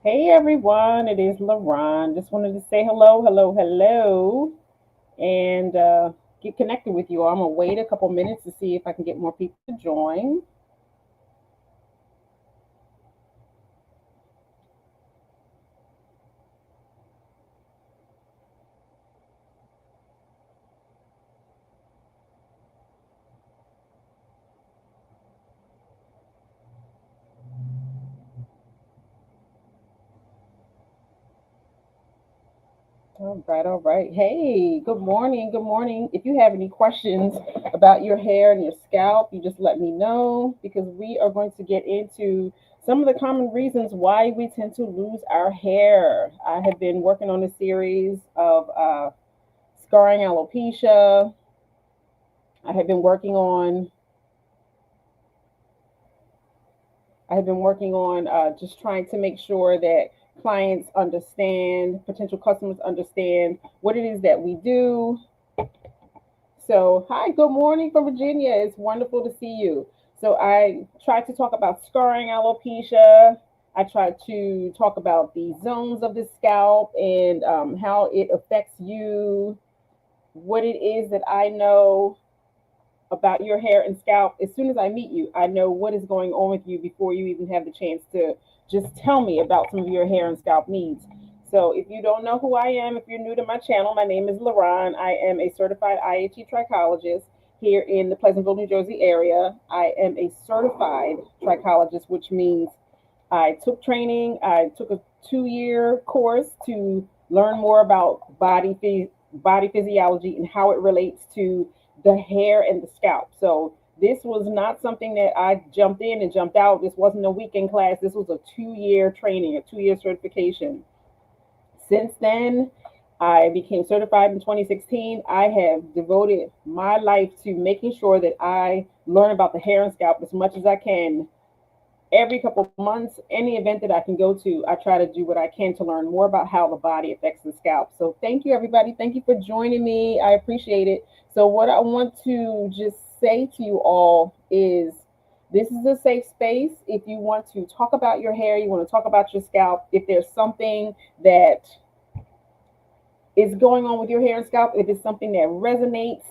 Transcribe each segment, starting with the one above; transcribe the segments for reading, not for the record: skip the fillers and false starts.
Hey everyone, it is LaRon. Just wanted to say hello, hello, hello, and get connected with you. I'm gonna wait a couple minutes to see if I can get more people to join. All right, all right. Hey, good morning, good morning. If you have any questions about your hair and your scalp, you just let me know because we are going to get into some of the common reasons why we tend to lose our hair. I have been working on a series of scarring alopecia. I have been working on I have been working on just trying to make sure that clients understand, potential customers understand what it is that we do. So, hi, good morning from Virginia. It's wonderful to see you. So, I tried to talk about scarring alopecia. I tried to talk about the zones of the scalp and how it affects you, what it is that I know about your hair and scalp. As soon as I meet you, I know what is going on with you before you even have the chance to just tell me about some of your hair and scalp needs. So if you don't know who I am, if you're new to my channel, my name is LaRon. I am a certified IHE trichologist here in the Pleasantville, New Jersey area. I am a certified trichologist, which means I took training. I took a 2-year course to learn more about body physiology and how it relates to the hair and the scalp. So this was not something that I jumped in and jumped out. This wasn't a weekend class. This was a 2-year training, a 2-year certification. Since then, I became certified in 2016. I have devoted my life to making sure that I learn about the hair and scalp as much as I can every couple of months. Any event that I can go to, I try to do what I can to learn more about how the body affects the scalp. So thank you, everybody. Thank you for joining me. I appreciate it. So what I want to just say to you all is this is a safe space. If you want to talk about your hair, you want to talk about your scalp, if there's something that is going on with your hair and scalp, if it's something that resonates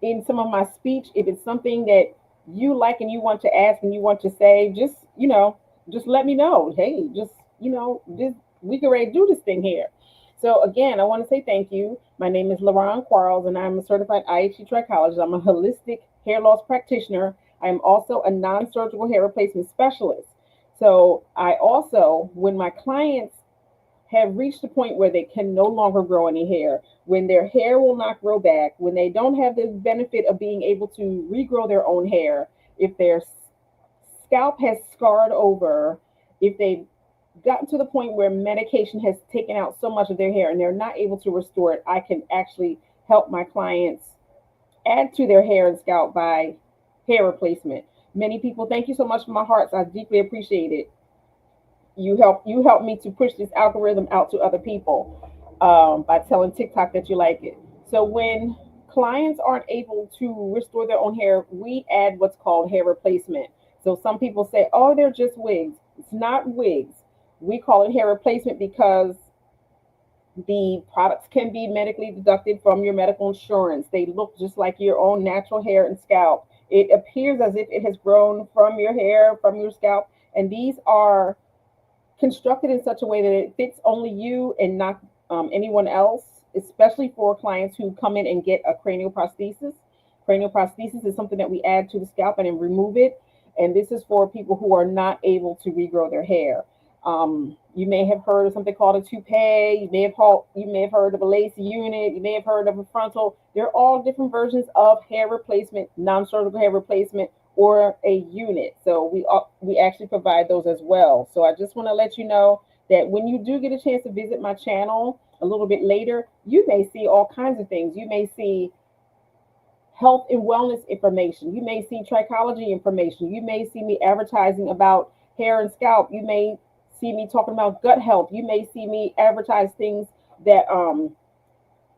in some of my speech, if it's something that you like and you want to ask and you want to say, just let me know. Hey, just we can ready to do this thing here. So again, I want to say thank you. My name is LaRon Quarles, and I'm a certified IHE trichologist. I'm a holistic hair loss practitioner. I am also a non-surgical hair replacement specialist. So I also, when my clients have reached a point where they can no longer grow any hair, when their hair will not grow back, when they don't have the benefit of being able to regrow their own hair, if their scalp has scarred over, if they've gotten to the point where medication has taken out so much of their hair and they're not able to restore it, I can actually help my clients add to their hair and scalp by hair replacement. Many people, thank you so much from my hearts. I deeply appreciate it. You help me to push this algorithm out to other people by telling TikTok that you like it. So when clients aren't able to restore their own hair, we add what's called hair replacement. So some people say, "Oh, they're just wigs." It's not wigs. We call it hair replacement because the products can be medically deducted from your medical insurance. They look just like your own natural hair and scalp. It appears as if it has grown from your hair, from your scalp, and these are constructed in such a way that it fits only you and not anyone else, especially for clients who come in and get a cranial prosthesis. Cranial prosthesis is something that we add to the scalp and then remove it. And this is for people who are not able to regrow their hair. You may have heard of something called a toupee. You may have heard of a lacy unit. You may have heard of a frontal. They're all different versions of hair replacement, non-surgical hair replacement, or a unit. So we actually provide those as well. So I just want to let you know that when you do get a chance to visit my channel a little bit later, you may see all kinds of things. You may see health and wellness information. You may see trichology information. You may see me advertising about hair and scalp. You may see me talking about gut health. You may see me advertise things that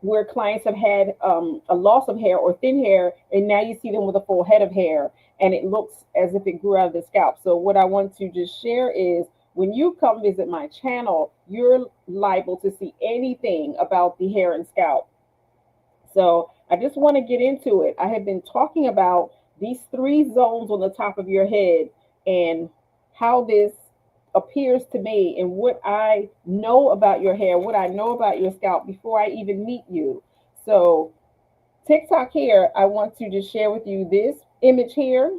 where clients have had a loss of hair or thin hair, and now you see them with a full head of hair, and it looks as if it grew out of the scalp. So what I want to just share is When you come visit my channel, you're liable to see anything about the hair and scalp. So I just want to get into it. I have been talking about these three zones on the top of your head and how this appears to me and what I know about your hair, what I know about your scalp before I even meet you. So TikTok here, I want to just share with you this image here.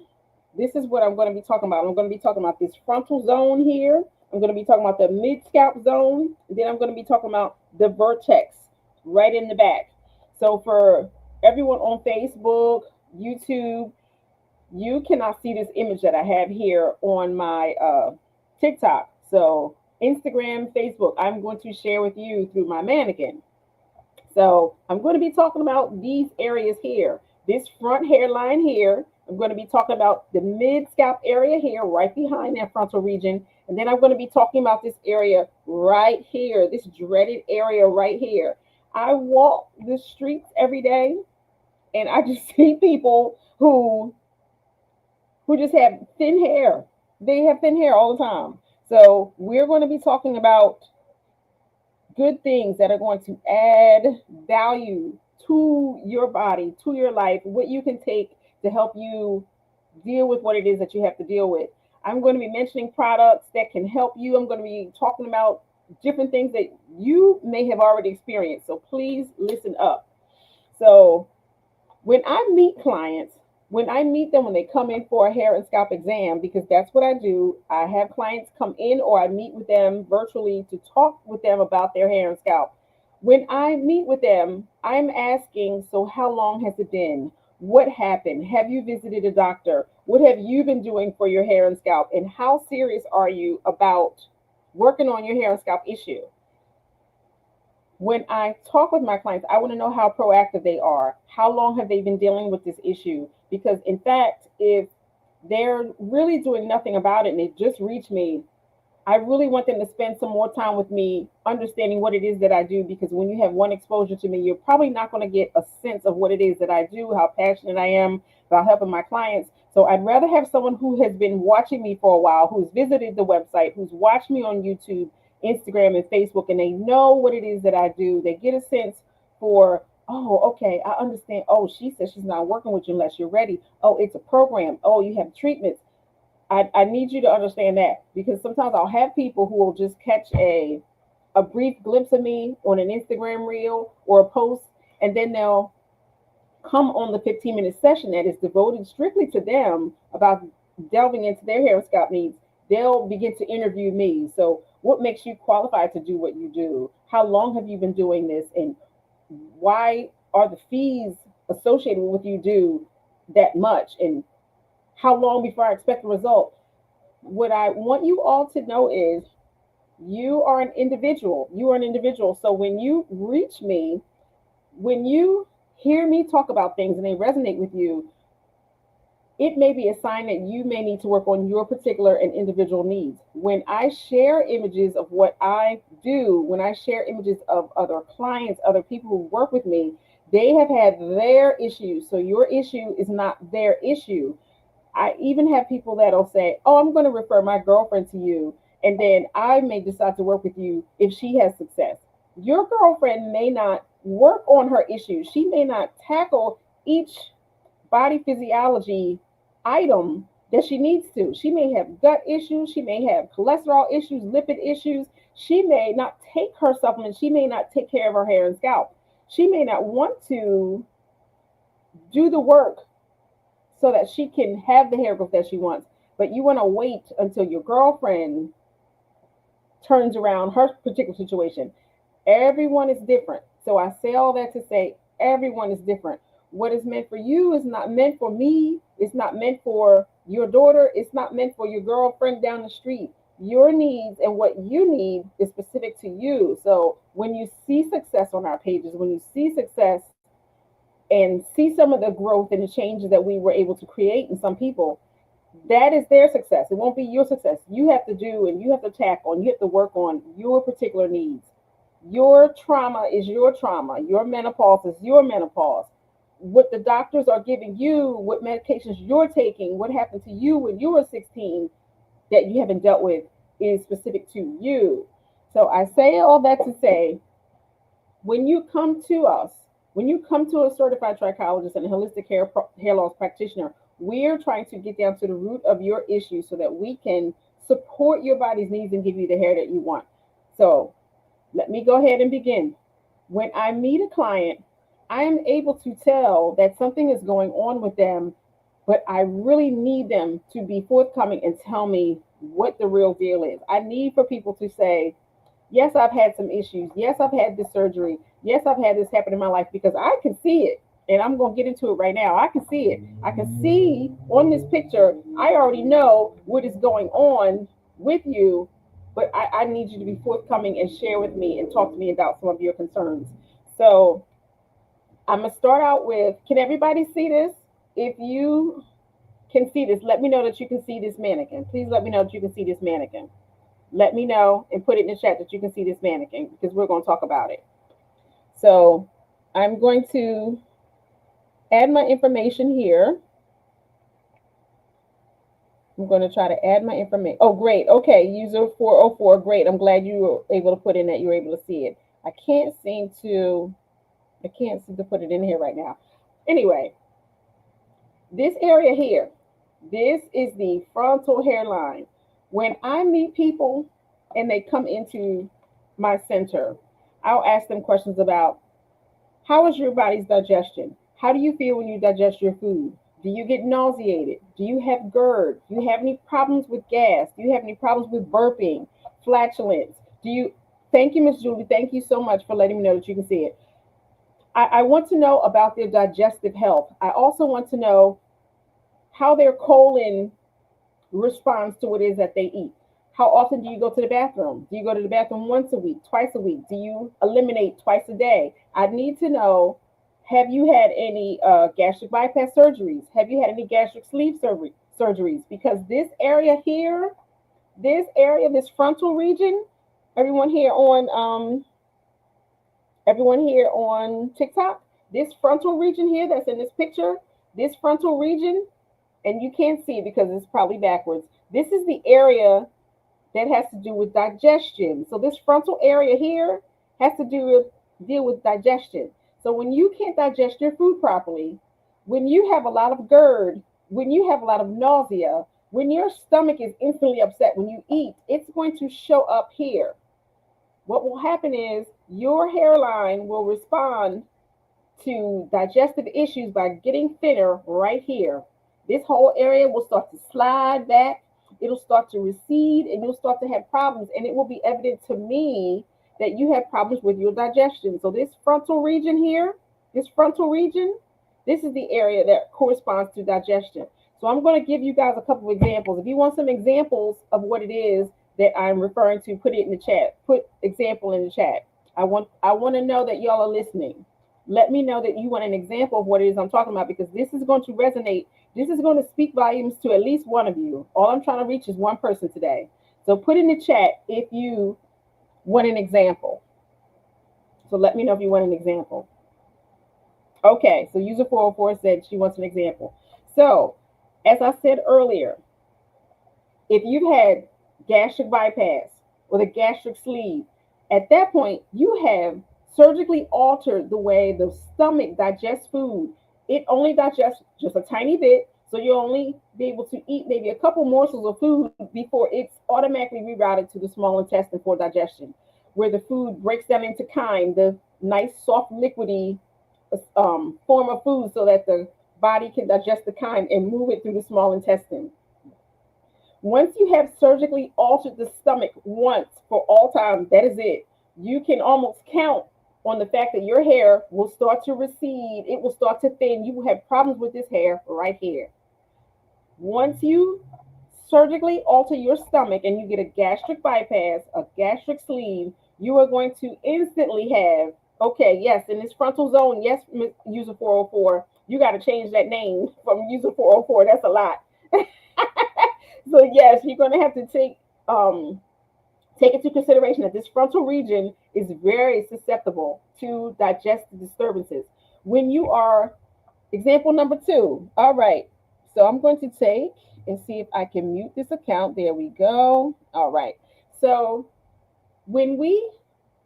This is what I'm going to be talking about. I'm going to be talking about this frontal zone here. I'm going to be talking about the mid scalp zone. And then I'm going to be talking about the vertex right in the back. So for everyone on Facebook, YouTube, you cannot see this image that I have here on my TikTok. So Instagram, Facebook, I'm going to share with you through my mannequin. So I'm going to be talking about these areas here. This front hairline here. I'm going to be talking about the mid scalp area here, right behind that frontal region. And then I'm going to be talking about this area right here, this dreaded area right here. I walk the streets every day and I just see people who just have thin hair. They have thin hair all the time. So we're going to be talking about good things that are going to add value to your body, to your life, what you can take to help you deal with what it is that you have to deal with. I'm going to be mentioning products that can help you. I'm going to be talking about different things that you may have already experienced. So please listen up. So when I meet clients, when I meet them when they come in for a hair and scalp exam, because that's what I do, I have clients come in or I meet with them virtually to talk with them about their hair and scalp. When I meet with them, I'm asking, so how long has it been? What happened? Have you visited a doctor? What have you been doing for your hair and scalp? And how serious are you about working on your hair and scalp issue? When I talk with my clients, I want to know how proactive they are. How long have they been dealing with this issue? Because, in fact, if they're really doing nothing about it and they just reach me, I really want them to spend some more time with me understanding what it is that I do. Because when you have one exposure to me, you're probably not going to get a sense of what it is that I do, how passionate I am about helping my clients. So I'd rather have someone who has been watching me for a while, who's visited the website, who's watched me on YouTube, Instagram, and Facebook, and they know what it is that I do. They get a sense for, oh, okay, I understand. Oh, she says she's not working with you unless you're ready. Oh, it's a program. Oh, you have treatments. I need you to understand that, because sometimes I'll have people who will just catch a brief glimpse of me on an Instagram reel or a post, and then they'll come on the 15-minute session that is devoted strictly to them about delving into their hair and scalp needs. They'll begin to interview me. So, what makes you qualified to do what you do? How long have you been doing this? And why are the fees associated with what you do that much? And how long before I expect a result? What I want you all to know is you are an individual. You are an individual. So when you reach me, when you hear me talk about things and they resonate with you, it may be a sign that you may need to work on your particular and individual needs. When I share images of what I do, when I share images of other clients, other people who work with me, they have had their issues. So your issue is not their issue. I even have people that'll say, oh, I'm going to refer my girlfriend to you. And then I may decide to work with you if she has success. Your girlfriend may not work on her issues. She may not tackle each body physiology item that she needs to. She may have gut issues. She may have cholesterol issues, lipid issues. She may not take her supplements. She may not take care of her hair and scalp. She may not want to do the work so that she can have the hair growth that she wants. But you want to wait until your girlfriend turns around her particular situation. Everyone is different. So I say all that to say everyone is different. What is meant for you is not meant for me. It's not meant for your daughter. It's not meant for your girlfriend down the street. Your needs and what you need is specific to you. So when you see success on our pages, when you see success and see some of the growth and the changes that we were able to create in some people, that is their success. It won't be your success. You have to do and you have to tack on, you have to work on your particular needs. Your trauma is your trauma. Your menopause is your menopause. What the doctors are giving you, what medications you're taking, what happened to you when you were 16 that you haven't dealt with, is specific to you. So I say all that to say, when you come to us, when you come to a certified trichologist and a holistic hair loss practitioner, we're trying to get down to the root of your issue so that we can support your body's needs and give you the hair that you want. So let me go ahead and begin. When I meet a client, I am able to tell that something is going on with them, but I really need them to be forthcoming and tell me what the real deal is. I need for people to say, yes, I've had some issues. Yes, I've had this surgery. Yes, I've had this happen in my life, because I can see it. And I'm going to get into it right now. I can see it. I can see on this picture, I already know what is going on with you, but I need you to be forthcoming and share with me and talk to me about some of your concerns. So I'm going to start out with, can everybody see this? If you can see this, let me know that you can see this mannequin. Please let me know that you can see this mannequin. Let me know and put it in the chat that you can see this mannequin, because we're going to talk about it. So I'm going to add my information here. I'm going to try to add my information. Oh, great. Okay, user 404. Great. I'm glad you were able to put in that you were able to see it. I can't seem to put it in here right now. Anyway, this area here, this is the frontal hairline. When I meet people and they come into my center, I'll ask them questions about, how is your body's digestion? How do you feel when you digest your food? Do you get nauseated? Do you have GERD? Do you have any problems with gas? Do you have any problems with burping, flatulence? Thank you, Miss Julie. Thank you so much for letting me know that you can see it. I want to know about their digestive health. I also want to know how their colon responds to what it is that they eat. How often do you go to the bathroom? Do you go to the bathroom once a week, twice a week? Do you eliminate twice a day? I need to know, have you had any gastric bypass surgeries? Have you had any gastric sleeve surgeries? Because this area here, this frontal region, everyone here on TikTok, this frontal region here that's in this picture, this frontal region, and you can't see it because it's probably backwards. This is the area that has to do with digestion. So this frontal area here has to deal with digestion. So when you can't digest your food properly, when you have a lot of GERD, when you have a lot of nausea, when your stomach is instantly upset when you eat, it's going to show up here. What will happen is your hairline will respond to digestive issues by getting thinner right here. This whole area will start to slide back. It'll start to recede, and you'll start to have problems. And it will be evident to me that you have problems with your digestion. So this frontal region here, this is the area that corresponds to digestion. So I'm going to give you guys a couple of examples. If you want some examples of what it is that I'm referring to, put it in the chat. Put example in the chat. I want to know that y'all are listening. Let me know that you want an example of what it is I'm talking about, because this is going to resonate. This is going to speak volumes to at least one of you. All I'm trying to reach is one person today. So put in the chat if you want an example. So let me know if you want an example. Okay, so user 404 said she wants an example. So, as I said earlier, if you've had gastric bypass or the gastric sleeve, at that point, you have surgically altered the way the stomach digests food. It only digests just a tiny bit, so you'll only be able to eat maybe a couple morsels of food before it's automatically rerouted to the small intestine for digestion, where the food breaks down into chyme, the nice soft liquidy form of food, so that the body can digest the chyme and move it through the small intestine. Once you have surgically altered the stomach once for all time, that is it. You can almost count on the fact that your hair will start to recede. It will start to thin. You will have problems with this hair right here. Once you surgically alter your stomach and you get a gastric bypass, a gastric sleeve, you are going to instantly have, okay, yes, in this frontal zone, yes, user 404, you got to change that name from user 404. That's a lot. So yes, you're going to have to take into consideration that this frontal region is very susceptible to digestive disturbances. When you are, example number 2. All right. So I'm going to take and see if I can mute this account. There we go. All right. So when we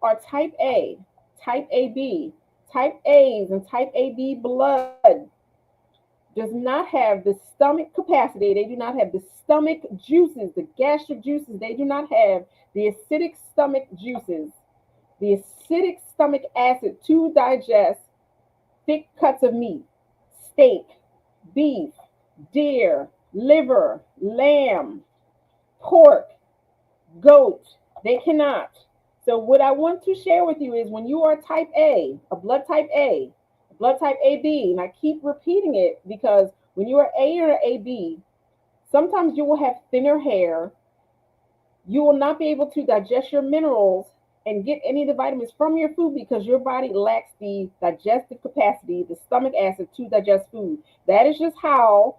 are type AB, type A's and type AB blood does not have the stomach capacity. They do not have the stomach juices, the gastric juices. They do not have the acidic stomach juices, the acidic stomach acid to digest thick cuts of meat, steak, beef, deer, liver, lamb, pork, goat. They cannot. So, what I want to share with you is when you are type a blood type a blood type AB, and I keep repeating it because when you are A or AB, sometimes you will have thinner hair. You will not be able to digest your minerals and get any of the vitamins from your food because your body lacks the digestive capacity, the stomach acid to digest food. That is just how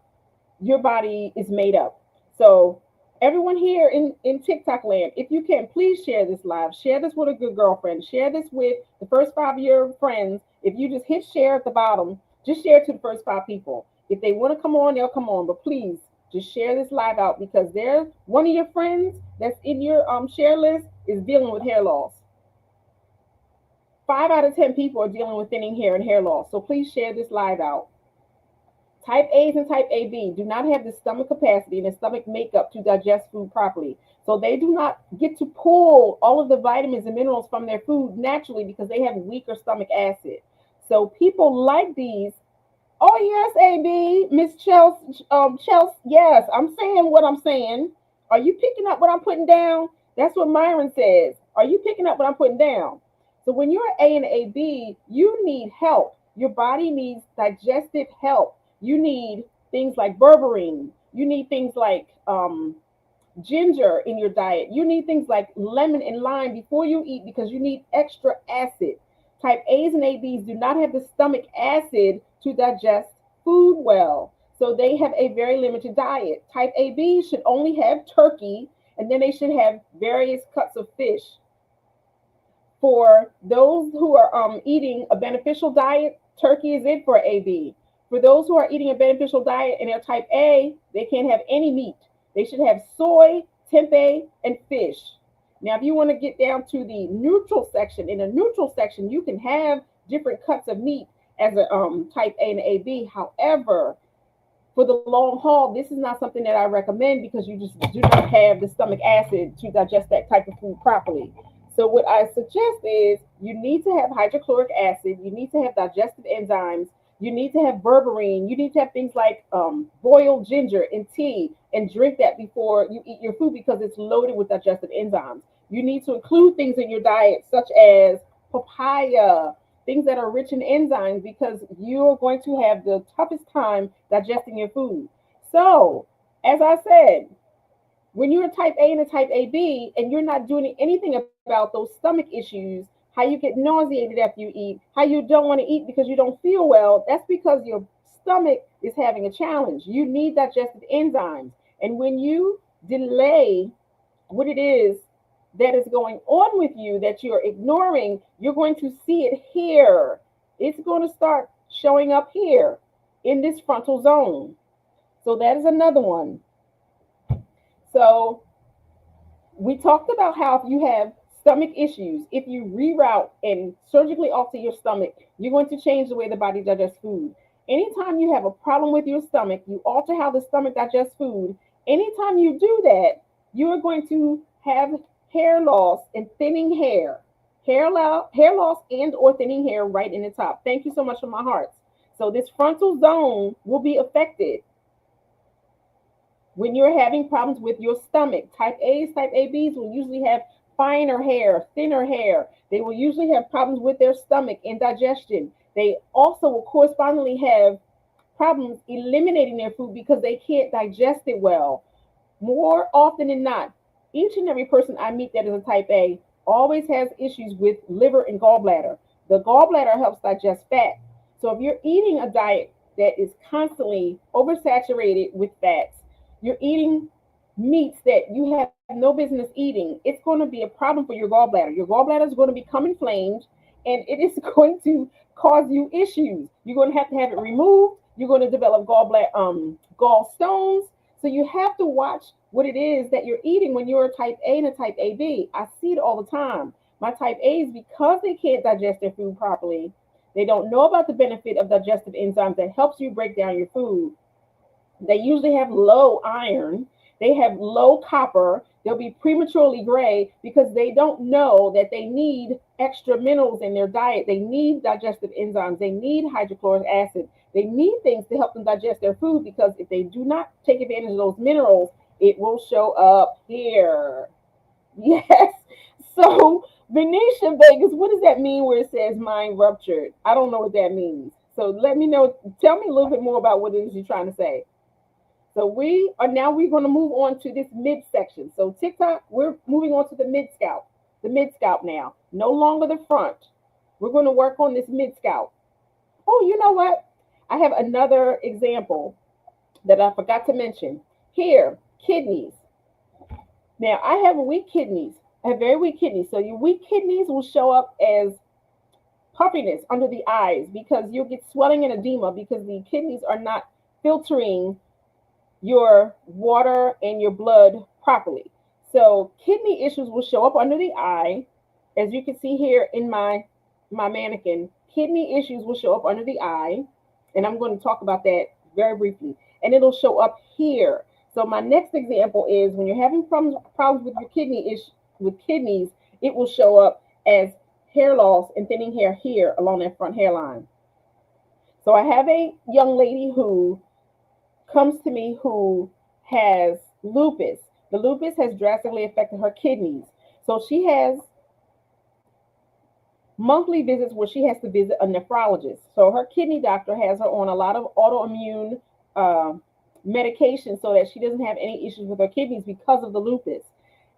your body is made up. So everyone here in TikTok land, if you can, please share this live. Share this with a good girlfriend. Share this with the first five of your friends. If you just hit share at the bottom, just share it to the first five people. If they want to come on, they'll come on. But please just share this live out because they're one of your friends that's in your share list is dealing with hair loss. 5 out of 10 people are dealing with thinning hair and hair loss. So please share this live out. Type A's and type AB do not have the stomach capacity and the stomach makeup to digest food properly. So they do not get to pull all of the vitamins and minerals from their food naturally because they have weaker stomach acid. So people like these. Oh yes, AB, Miss Chelsea, Chelsea. Yes, I'm saying what I'm saying. Are you picking up what I'm putting down? That's what Myron says. Are you picking up what I'm putting down? So when you're A and AB, you need help. Your body needs digestive help. You need things like berberine. You need things like ginger in your diet. You need things like lemon and lime before you eat because you need extra acid. Type A's and ABs do not have the stomach acid to digest food well. So they have a very limited diet. Type AB should only have turkey and then they should have various cuts of fish. For those who are eating a beneficial diet, turkey is it for AB. For those who are eating a beneficial diet and they're type A, they can't have any meat. They should have soy, tempeh, and fish. Now, if you want to get down to the neutral section, in the neutral section, you can have different cuts of meat as a type A and AB. However, for the long haul, this is not something that I recommend because you just do not have the stomach acid to digest that type of food properly. So what I suggest is you need to have hydrochloric acid, you need to have digestive enzymes, you need to have berberine, you need to have things like boiled ginger in tea and drink that before you eat your food because it's loaded with digestive enzymes. You need to include things in your diet such as papaya, things that are rich in enzymes because you're going to have the toughest time digesting your food. So, as I said, when you're a type A and a type AB and you're not doing anything about those stomach issues, how you get nauseated after you eat, how you don't want to eat because you don't feel well, that's because your stomach is having a challenge. You need digestive enzymes. And when you delay what it is that is going on with you that you're ignoring, you're going to see it here. It's going to start showing up here in this frontal zone. So that is another one. So we talked about how if you have stomach issues, if you reroute and surgically alter your stomach, you're going to change the way the body digests food. Anytime you have a problem with your stomach, you alter how the stomach digests food. Anytime you do that, you are going to have hair loss and thinning hair. Hair loss and or thinning hair right in the top. Thank you so much for my hearts. So this frontal zone will be affected when you're having problems with your stomach. Type A's, type ABs will usually have finer hair, thinner hair. They will usually have problems with their stomach and digestion. They also will correspondingly have problems eliminating their food because they can't digest it well. More often than not, each and every person I meet that is a type A always has issues with liver and gallbladder. The gallbladder helps digest fat. So if you're eating a diet that is constantly oversaturated with fats, you're eating meats that you have no business eating, it's going to be a problem for your gallbladder. Your gallbladder is going to become inflamed and it is going to cause you issues. You're going to have it removed. You're going to develop gallstones. So you have to watch what it is that you're eating when you're a type A and a type AB. I see it all the time. My type A's, because they can't digest their food properly, they don't know about the benefit of digestive enzymes that helps you break down your food. They usually have low iron, they have low copper, they'll be prematurely gray because they don't know that they need extra minerals in their diet. They need digestive enzymes, they need hydrochloric acid, they need things to help them digest their food, because if they do not take advantage of those minerals, it will show up here. Yes. So, Venetia Vegas, what does that mean where it says mind ruptured? I don't know what that means. So let me know. Tell me a little bit more about what it is you're trying to say. So we're going to move on to this midsection. So TikTok, we're moving on to the mid scalp. The mid scalp now. No longer the front. We're going to work on this mid scalp. Oh, you know what? I have another example that I forgot to mention. Here, kidneys. Now, I have weak kidneys. I have very weak kidneys. So your weak kidneys will show up as puffiness under the eyes, because you'll get swelling and edema because the kidneys are not filtering your water and your blood properly. So kidney issues will show up under the eye. As you can see here in my mannequin, kidney issues will show up under the eye, and I'm going to talk about that very briefly. And it'll show up here. So my next example is when you're having problems with your with kidneys, it will show up as hair loss and thinning hair here along that front hairline. So I have a young lady who comes to me who has lupus. The lupus has drastically affected her kidneys. So she has monthly visits where she has to visit a nephrologist. So her kidney doctor has her on a lot of autoimmune uh, medication so that she doesn't have any issues with her kidneys because of the lupus.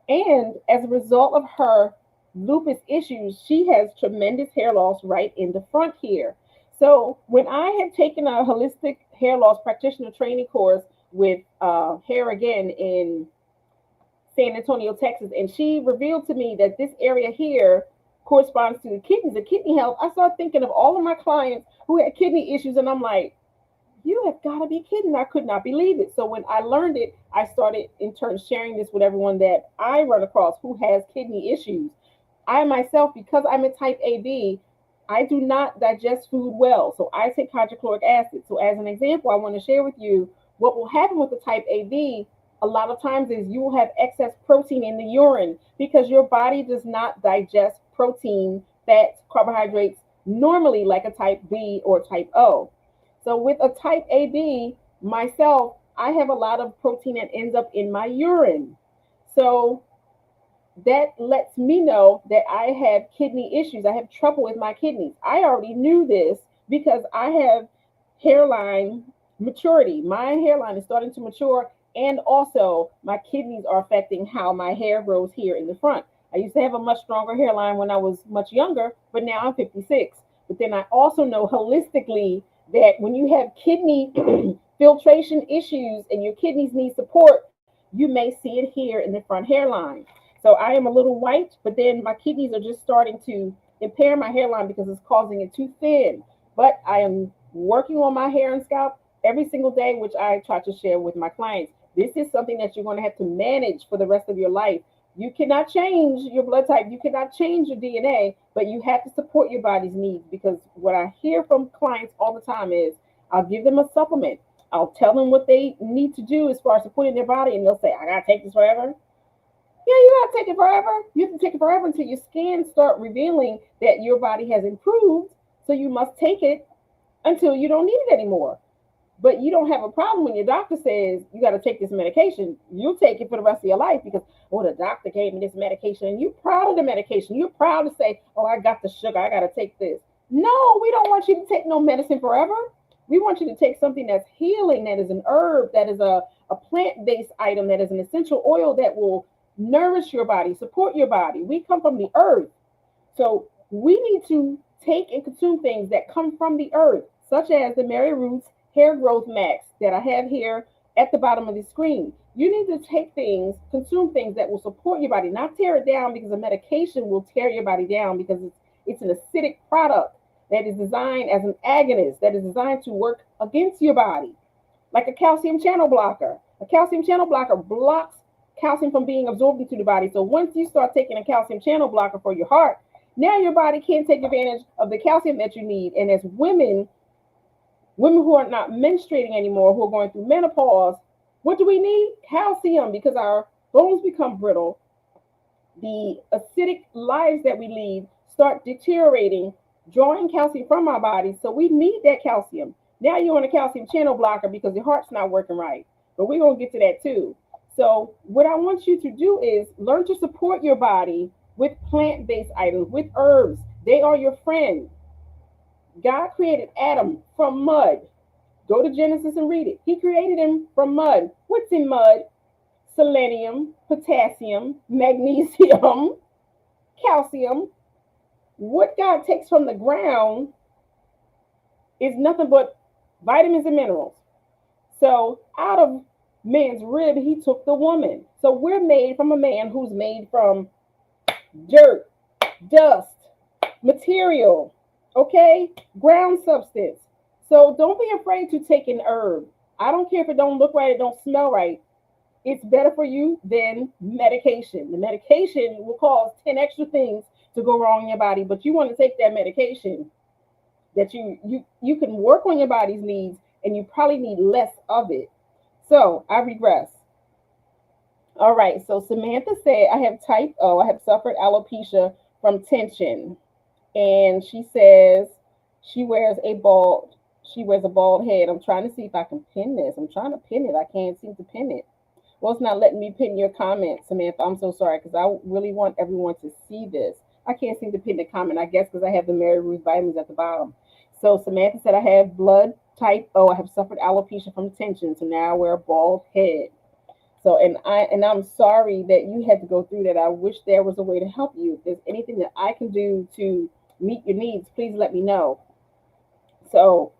And as a result of her lupus issues, she has tremendous hair loss right in the front here. So when I had taken a holistic hair loss practitioner training course with Hair Again in San Antonio, Texas, and she revealed to me that this area here corresponds to the kidneys, the kidney health, I started thinking of all of my clients who had kidney issues, and I'm like, you have got to be kidding. I could not believe it. So when I learned it, I started in turn sharing this with everyone that I run across who has kidney issues. I myself, because I'm a type AB, I do not digest food well. So I take hydrochloric acid. So as an example, I want to share with you what will happen with the type AB a lot of times is you will have excess protein in the urine because your body does not digest protein, fats, carbohydrates normally like a type B or type O. So with a type AB, myself, I have a lot of protein that ends up in my urine. So that lets me know that I have kidney issues. I have trouble with my kidneys. I already knew this because I have hairline maturity. My hairline is starting to mature, and also my kidneys are affecting how my hair grows here in the front. I used to have a much stronger hairline when I was much younger, but now I'm 56. But then I also know holistically that when you have kidney filtration issues and your kidneys need support, you may see it here in the front hairline. So I am a little white, but then my kidneys are just starting to impair my hairline because it's causing it too thin. But I am working on my hair and scalp every single day, which I try to share with my clients. This is something that you're going to have to manage for the rest of your life. You cannot change your blood type, you cannot change your DNA, but you have to support your body's needs, because what I hear from clients all the time is I'll give them a supplement. I'll tell them what they need to do as far as supporting their body, and they'll say, I gotta take this forever. Yeah, you gotta take it forever. You have to take it forever until your scans start revealing that your body has improved. So you must take it until you don't need it anymore. But you don't have a problem when your doctor says you got to take this medication. You'll take it for the rest of your life because, oh, the doctor gave me this medication. And you're proud of the medication. You're proud to say, oh, I got the sugar. I got to take this. No, we don't want you to take no medicine forever. We want you to take something that's healing, that is an herb, that is a plant based item, that is an essential oil that will nourish your body, support your body. We come from the earth. So we need to take and consume things that come from the earth, such as the Mary Roots Hair Growth Max that I have here at the bottom of the screen. You need to take things, consume things that will support your body, not tear it down, because a medication will tear your body down because it's an acidic product that is designed as an agonist, that is designed to work against your body, like a calcium channel blocker. A calcium channel blocker blocks calcium from being absorbed into the body. So once you start taking a calcium channel blocker for your heart, now your body can't take advantage of the calcium that you need. And as women who are not menstruating anymore, who are going through menopause, what do we need? Calcium, because our bones become brittle. The acidic lives that we lead start deteriorating, drawing calcium from our bodies. So we need that calcium. Now you're on a calcium channel blocker because your heart's not working right. But we're going to get to that too. So, what I want you to do is learn to support your body with plant based items, with herbs. They are your friend. God created Adam from mud. Go to Genesis and read it. He created him from mud. What's in mud? Selenium, potassium, magnesium, calcium. What God takes from the ground is nothing but vitamins and minerals. So out of man's rib, he took the woman. So we're made from a man who's made from dirt, dust, material, okay? Ground substance. So don't be afraid to take an herb. I don't care if it don't look right, it don't smell right. It's better for you than medication. The medication will cause 10 extra things to go wrong in your body, but you want to take that medication that you can work on your body's needs and you probably need less of it. So I regress. All right, so Samantha said, I have type O. I have suffered alopecia from tension. And she says she wears a bald, she wears a bald head. I'm trying to see if I can pin this. I'm trying to pin it. I can't seem to pin it. Well, it's not letting me pin your comment, Samantha. I'm so sorry because I really want everyone to see this. I can't seem to pin the comment, I guess, because I have the Mary Ruth vitamins at the bottom. So Samantha said, I have blood type O. I have suffered alopecia from tension, so now I wear a bald head. So I'm sorry that you had to go through that. I wish there was a way to help you. If there's anything that I can do to meet your needs, please let me know. So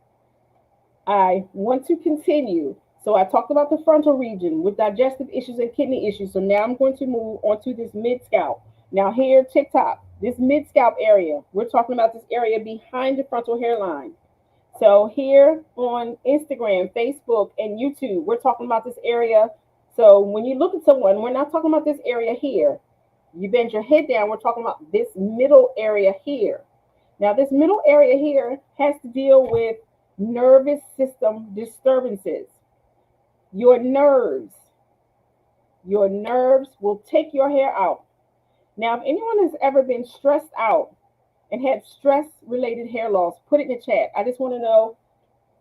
I want to continue. So I talked about the frontal region with digestive issues and kidney issues. So now I'm going to move on to this mid scalp. Now here, TikTok, this mid scalp area, we're talking about this area behind the frontal hairline. So here on Instagram, Facebook, and YouTube, we're talking about this area. So when you look at someone, we're not talking about this area here. You bend your head down, we're talking about this middle area here. Now, this middle area here has to deal with nervous system disturbances. Your nerves will take your hair out. Now, if anyone has ever been stressed out and had stress-related hair loss, put it in the chat. I just want to know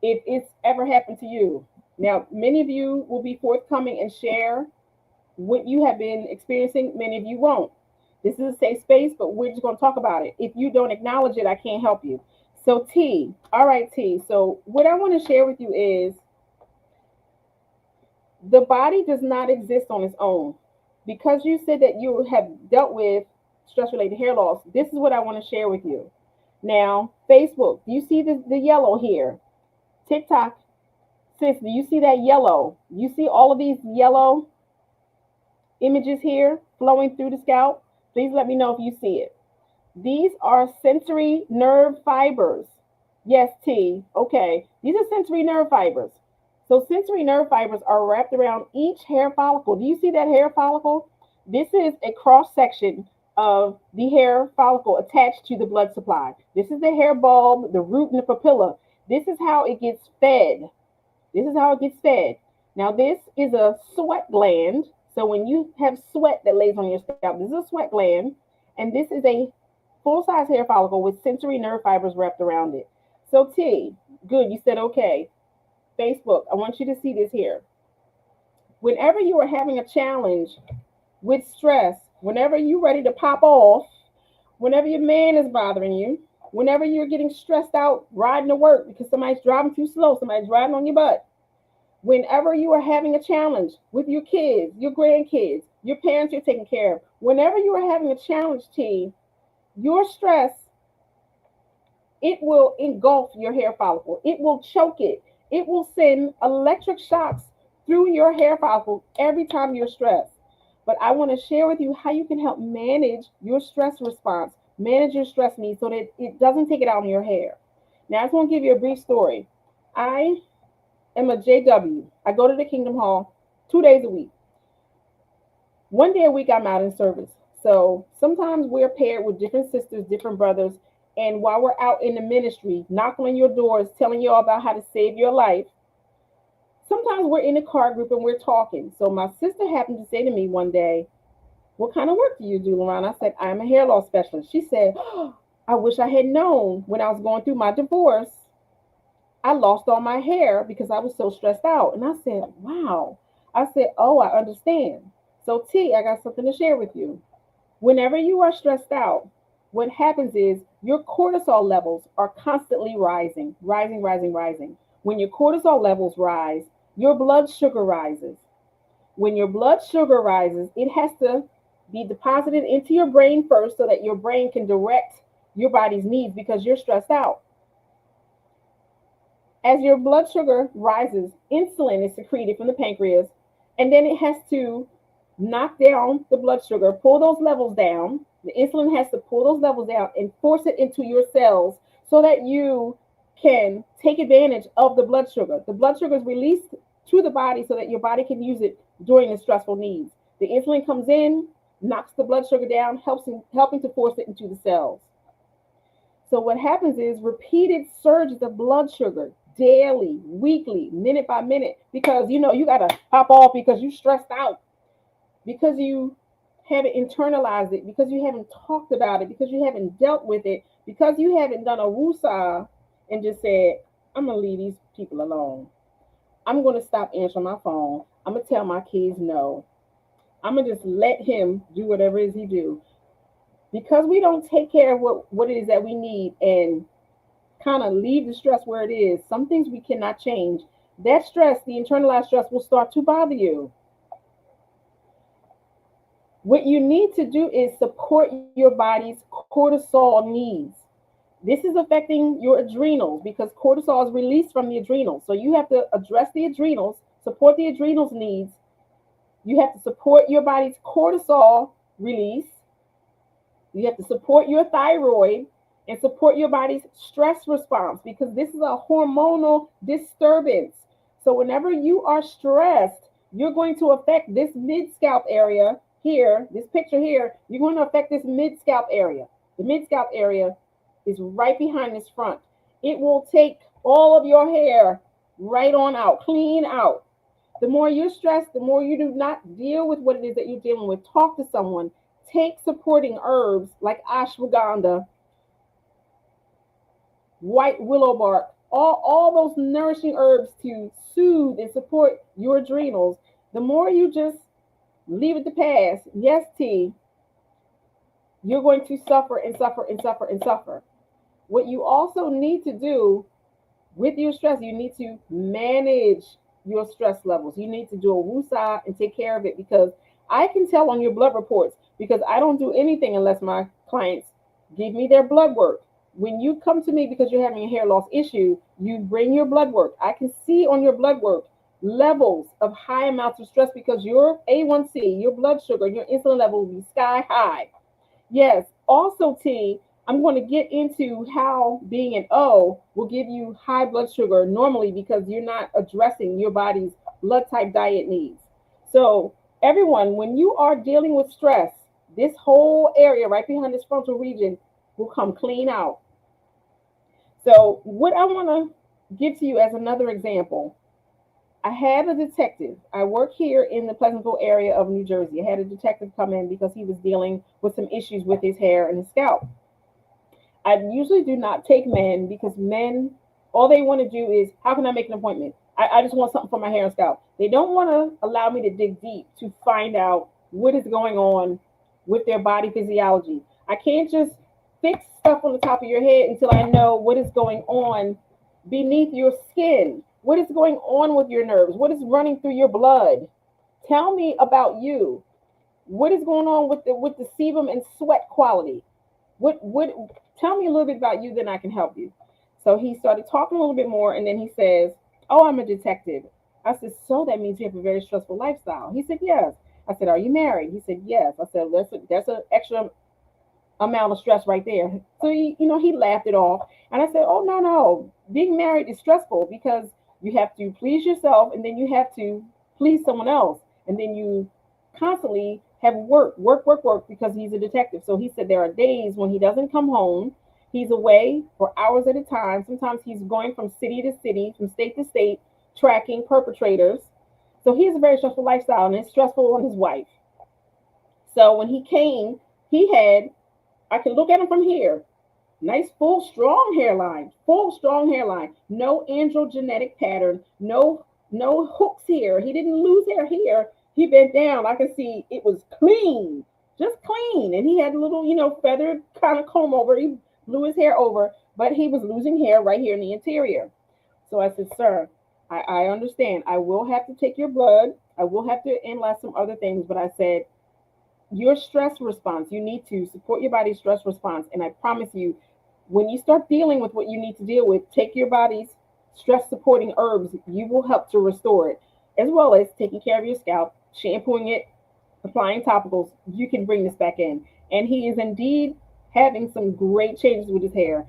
if it's ever happened to you. Now, many of you will be forthcoming and share what you have been experiencing. Many of you won't. This is a safe space, but we're just going to talk about it. If you don't acknowledge it, I can't help you. So T, all right, T. So what I want to share with you is the body does not exist on its own. Because you said that you have dealt with stress-related hair loss, this is what I want to share with you. Now, Facebook, do you see the yellow here? TikTok, sis, do you see that yellow? You see all of these yellow images here flowing through the scalp? Please let me know if you see it. These are sensory nerve fibers. Yes, T. Okay. These are sensory nerve fibers. So sensory nerve fibers are wrapped around each hair follicle. Do you see that hair follicle? This is a cross section of the hair follicle attached to the blood supply. This is the hair bulb, the root, and the papilla. This is how it gets fed. This is how it gets fed. Now, this is a sweat gland. So when you have sweat that lays on your scalp, this is a sweat gland. And this is a full-size hair follicle with sensory nerve fibers wrapped around it. So T, good, you said okay. Facebook, I want you to see this here. Whenever you are having a challenge with stress, whenever you're ready to pop off, whenever your man is bothering you, whenever you're getting stressed out riding to work because somebody's driving too slow, somebody's riding on your butt, whenever you are having a challenge with your kids, your grandkids, your parents you're taking care of, whenever you are having a challenge, T, your stress, it will engulf your hair follicle. It will choke it. It will send electric shocks through your hair follicle every time you're stressed. But I want to share with you how you can help manage your stress response, manage your stress needs so that it doesn't take it out on your hair. Now, I just want to give you a brief story. I am a JW. I go to the Kingdom Hall. 2 days a week. One day a week, I'm out in service. So sometimes we're paired with different sisters, different brothers. And while we're out in the ministry, knocking on your doors, telling you all about how to save your life, sometimes we're in a car group and we're talking. So my sister happened to say to me one day, "What kind of work do you do, Lauren?" I said, "I'm a hair loss specialist." She said, "Oh, I wish I had known when I was going through my divorce. I lost all my hair because I was so stressed out." And I said, "Wow." I said, "Oh, I understand." So, T, I got something to share with you. Whenever you are stressed out, what happens is your cortisol levels are constantly rising, rising, rising, rising. When your cortisol levels rise, your blood sugar rises. When your blood sugar rises, it has to be deposited into your brain first so that your brain can direct your body's needs because you're stressed out. As your blood sugar rises, insulin is secreted from the pancreas, and then it has to knock down the blood sugar, pull those levels down. The insulin has to pull those levels down and force it into your cells so that you can take advantage of the blood sugar. The blood sugar is released to the body so that your body can use it during the stressful needs. The insulin comes in, knocks the blood sugar down, helping to force it into the cells. So what happens is repeated surges of blood sugar daily, weekly, minute by minute, because you gotta pop off because you stressed out, because you haven't internalized it, because you haven't talked about it, because you haven't dealt with it, because you haven't done a woosah and just said, "I'm gonna leave these people alone. I'm gonna stop answering my phone. I'm gonna tell my kids no. I'm gonna just let him do whatever it is he do." Because we don't take care of what it is that we need and kind of leave the stress where it is, some things we cannot change. That stress, the internalized stress, will start to bother you. What you need to do is support your body's cortisol needs. This is affecting your adrenals because cortisol is released from the adrenals. So you have to address the adrenals, support the adrenals needs. You have to support your body's cortisol release. You have to support your thyroid and support your body's stress response because this is a hormonal disturbance. So whenever you are stressed, you're going to affect this mid scalp area here, this picture here, you're going to affect this mid scalp area. The mid scalp area is right behind this front. It will take all of your hair right on out, clean out. The more you're stressed, the more you do not deal with what it is that you're dealing with. Talk to someone. Take supporting herbs like ashwagandha, white willow bark, all those nourishing herbs to soothe and support your adrenals. The more you just leave it to pass, yes, T, you're going to suffer and suffer and suffer and suffer. What you also need to do with your stress, you need to manage your stress levels. You need to do a woosah and take care of it because I can tell on your blood reports because I don't do anything unless my clients give me their blood work. When you come to me because you're having a hair loss issue, you bring your blood work. I can see on your blood work levels of high amounts of stress because your A1C, your blood sugar, your insulin level will be sky high. Yes. Also, T, I'm going to get into how being an O will give you high blood sugar normally because you're not addressing your body's blood type diet needs. So, everyone, when you are dealing with stress, this whole area right behind this frontal region will come clean out. So, what I want to give to you as another example, I had a detective. I work here in the Pleasantville area of New Jersey. I had a detective come in because he was dealing with some issues with his hair and his scalp. I usually do not take men because men, all they want to do is, how can I make an appointment? I just want something for my hair and scalp. They don't want to allow me to dig deep to find out what is going on with their body physiology. I can't just fix stuff on the top of your head until I know what is going on beneath your skin. What is going on with your nerves? What is running through your blood? Tell me about you. What is going on with the sebum and sweat quality? What tell me a little bit about you, then I can help you. So he started talking a little bit more and then he says, "Oh, I'm a detective." I said, "So that means you have a very stressful lifestyle." He said, "Yes." I said, "Are you married?" He said, "Yes." I said, that's an extra amount of stress right there." So he laughed it off. And I said, "Oh, no. Being married is stressful because you have to please yourself and then you have to please someone else. And then you constantly have work because he's a detective. So he said there are days when he doesn't come home. He's away for hours at a time. Sometimes he's going from city to city, from state to state, tracking perpetrators. So he has a very stressful lifestyle, and it's stressful on his wife. So when he came, he had, I can look at him from here. Nice, full, strong hairline. Full, strong hairline. No androgenetic pattern. No hooks here. He didn't lose hair here. He bent down. I can see it was clean, just clean. And he had a little, feathered kind of comb over. He blew his hair over, but he was losing hair right here in the interior. So I said, sir, I understand. I will have to take your blood. I will have to analyze some other things. But I said, your stress response, you need to support your body's stress response. And I promise you, when you start dealing with what you need to deal with, take your body's stress supporting herbs. You will help to restore it, as well as taking care of your scalp, shampooing it, applying topicals. You can bring this back in. And he is indeed having some great changes with his hair.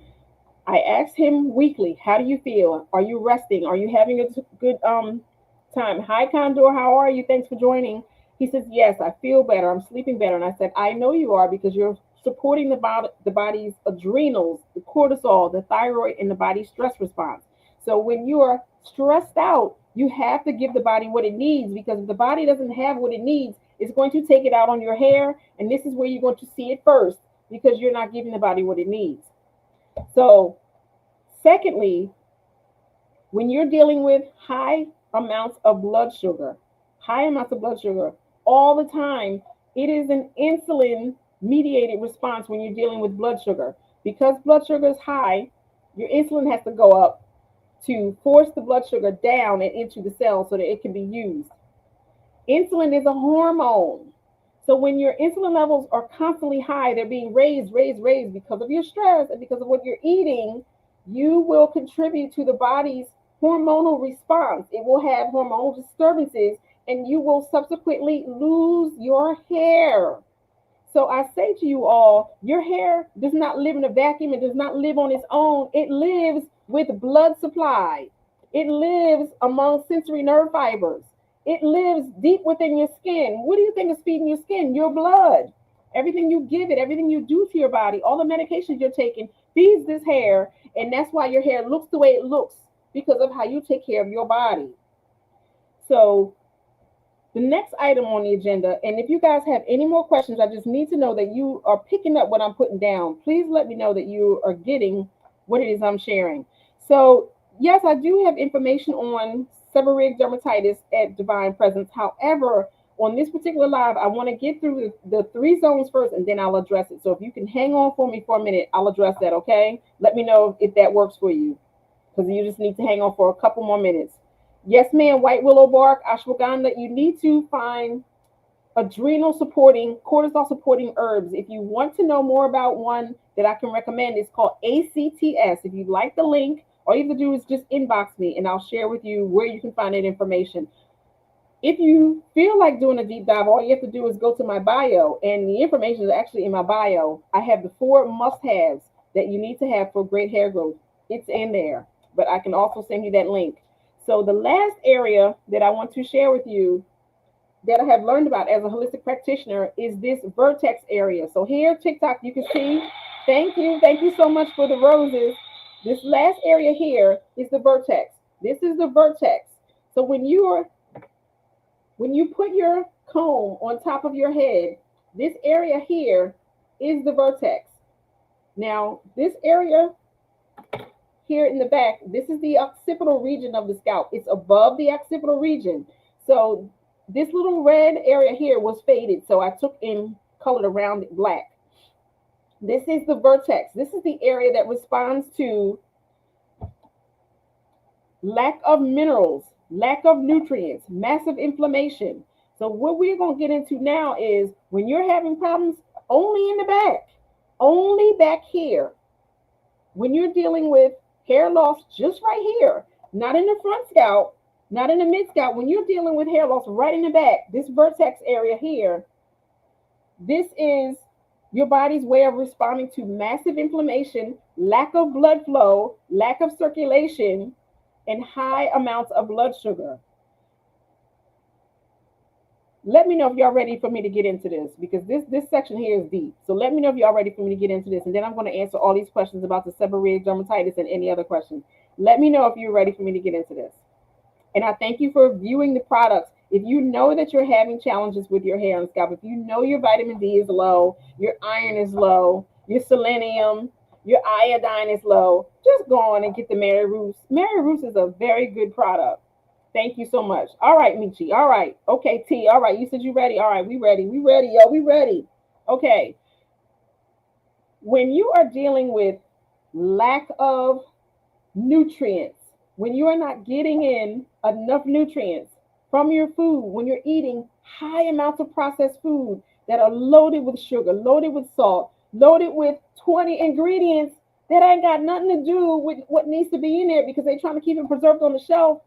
I asked him weekly, how do you feel? Are you resting? Are you having a good time? Hi, Condor. How are you? Thanks for joining. He says, yes, I feel better. I'm sleeping better. And I said, I know you are, because you're supporting the body's adrenals, the cortisol, the thyroid, and the body's stress response. So when you are stressed out, you have to give the body what it needs, because if the body doesn't have what it needs, it's going to take it out on your hair. And this is where you're going to see it first, because you're not giving the body what it needs. So, secondly, when you're dealing with high amounts of blood sugar all the time, it is an insulin mediated response when you're dealing with blood sugar. Because blood sugar is high, your insulin has to go up to force the blood sugar down and into the cell so that it can be used. Insulin is a hormone. So when your insulin levels are constantly high, they're being raised because of your stress and because of what you're eating, you will contribute to the body's hormonal response. It will have hormonal disturbances, and you will subsequently lose your hair. So I say to you all, your hair does not live in a vacuum. It does not live on its own. It lives with blood supply. It lives among sensory nerve fibers. It lives deep within your skin. What do you think is feeding your skin? Your blood. Everything you give it, everything you do to your body, all the medications you're taking feeds this hair. And that's why your hair looks the way it looks, because of how you take care of your body. So the next item on the agenda, and if you guys have any more questions, I just need to know that you are picking up what I'm putting down. Please let me know that you are getting what it is I'm sharing. So yes, I do have information on seborrheic dermatitis at Divine Presence. However, on this particular live, I want to get through the three zones first, and then I'll address it. So if you can hang on for me for a minute, I'll address that, okay? Let me know if that works for you, because you just need to hang on for a couple more minutes. Yes, ma'am, white willow bark, ashwagandha. You need to find adrenal supporting, cortisol supporting herbs. If you want to know more about one that I can recommend, it's called ACTS. If you'd like the link, all you have to do is just inbox me and I'll share with you where you can find that information. If you feel like doing a deep dive, all you have to do is go to my bio, and the information is actually in my bio. I have the 4 must-haves that you need to have for great hair growth. It's in there, but I can also send you that link. So the last area that I want to share with you that I have learned about as a holistic practitioner is this vertex area. So here, TikTok, you can see, thank you so much for the roses. This last area here is the vertex. This is the vertex. So when you put your comb on top of your head, this area here is the vertex. Now, this area here in the back, this is the occipital region of the scalp. It's above the occipital region. So this little red area here was faded, so I took in colored around it black. This is the vertex. This is the area that responds to lack of minerals, lack of nutrients, massive inflammation. So what we're going to get into now is when you're having problems only in the back, only back here, when you're dealing with hair loss just right here, not in the front scalp, not in the mid scalp, when you're dealing with hair loss right in the back, this vertex area here, this is your body's way of responding to massive inflammation, lack of blood flow, lack of circulation, and high amounts of blood sugar. Let me know if y'all ready for me to get into this, because this section here is deep. So let me know if y'all ready for me to get into this, and then I'm going to answer all these questions about the seborrheic dermatitis and any other questions. Let me know if you're ready for me to get into this. And I thank you for viewing the products. If you know that you're having challenges with your hair and scalp, if you know your vitamin D is low, your iron is low, your selenium, your iodine is low, just go on and get the Mary Ruth's. Mary Ruth's is a very good product. Thank you so much. All right, Michi. All right. Okay, T. All right. You said you ready. All right, we ready. We ready, yo. We ready. Okay. When you are dealing with lack of nutrients, when you are not getting in enough nutrients from your food, when you're eating high amounts of processed food that are loaded with sugar, loaded with salt, loaded with 20 ingredients that ain't got nothing to do with what needs to be in there because they're trying to keep it preserved on the shelf,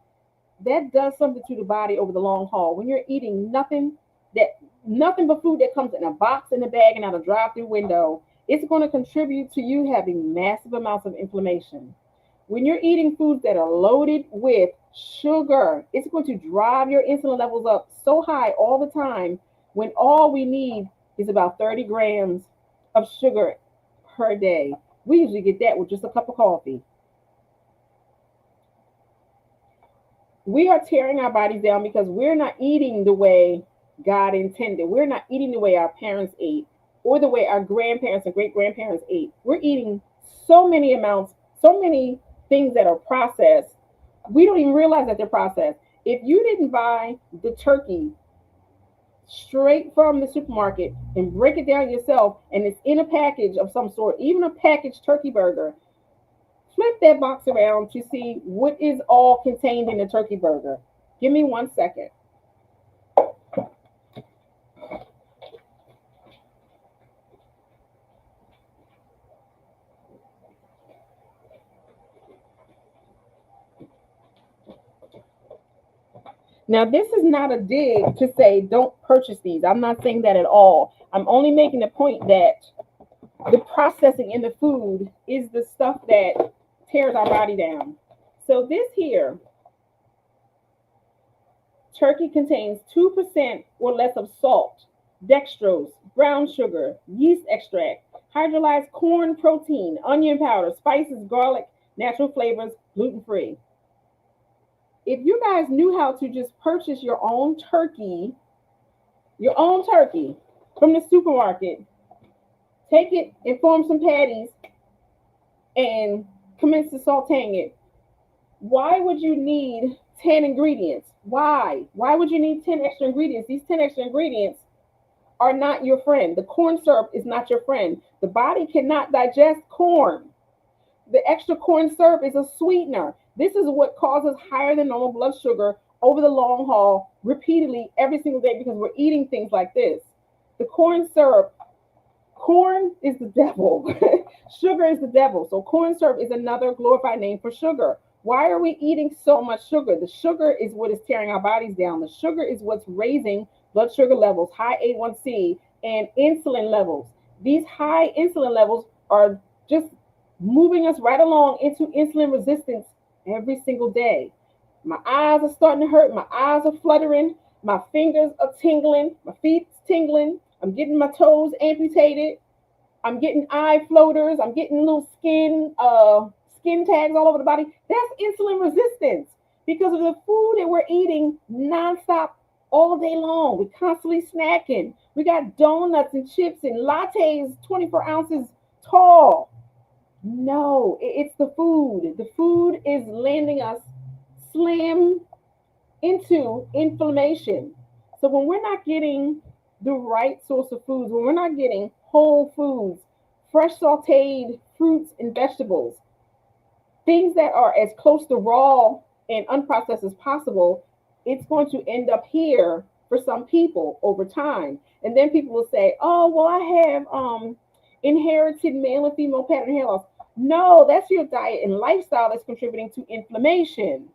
that does something to the body over the long haul. When you're eating nothing but food that comes in a box, in a bag, and out a drive-through window, it's going to contribute to you having massive amounts of inflammation. When you're eating foods that are loaded with sugar, it's going to drive your insulin levels up so high all the time, when all we need is about 30 grams of sugar per day. We usually get that with just a cup of coffee. We are tearing our bodies down because we're not eating the way God intended. We're not eating the way our parents ate or the way our grandparents and great grandparents ate. We're eating so many amounts, so many things that are processed. We don't even realize that they're processed. If you didn't buy the turkey straight from the supermarket and break it down yourself, and it's in a package of some sort, even a packaged turkey burger, flip that box around to see what is all contained in the turkey burger. Give me 1 second. Now, this is not a dig to say don't purchase these. I'm not saying that at all. I'm only making the point that the processing in the food is the stuff that tears our body down. So this here, turkey contains 2% or less of salt, dextrose, brown sugar, yeast extract, hydrolyzed corn protein, onion powder, spices, garlic, natural flavors, gluten-free. If you guys knew how to just purchase your own turkey from the supermarket, take it and form some patties and commence to sauteing it, why would you need 10 ingredients? Why? Why would you need 10 extra ingredients? These 10 extra ingredients are not your friend. The corn syrup is not your friend. The body cannot digest corn. The extra corn syrup is a sweetener. This is what causes higher than normal blood sugar over the long haul, repeatedly every single day, because we're eating things like this. The corn syrup, corn is the devil. Sugar is the devil. So corn syrup is another glorified name for sugar. Why are we eating so much sugar? The sugar is what is tearing our bodies down. The sugar is what's raising blood sugar levels, high A1C, and insulin levels. These high insulin levels are just moving us right along into insulin resistance every single day. My eyes are starting to hurt. My eyes are fluttering. My fingers are tingling. My feet's tingling. I'm getting my toes amputated. I'm getting eye floaters. I'm getting little skin tags all over the body. That's insulin resistance because of the food that we're eating nonstop all day long. We're constantly snacking. We got donuts and chips and lattes 24 ounces tall. No, it's the food. The food is landing us slam into inflammation. So when we're not getting the right source of foods, when we're not getting whole foods, fresh sauteed fruits and vegetables, things that are as close to raw and unprocessed as possible, it's going to end up here for some people over time. And then people will say, oh, well, I have inherited male and female pattern hair loss. No, that's your diet and lifestyle that's contributing to inflammation.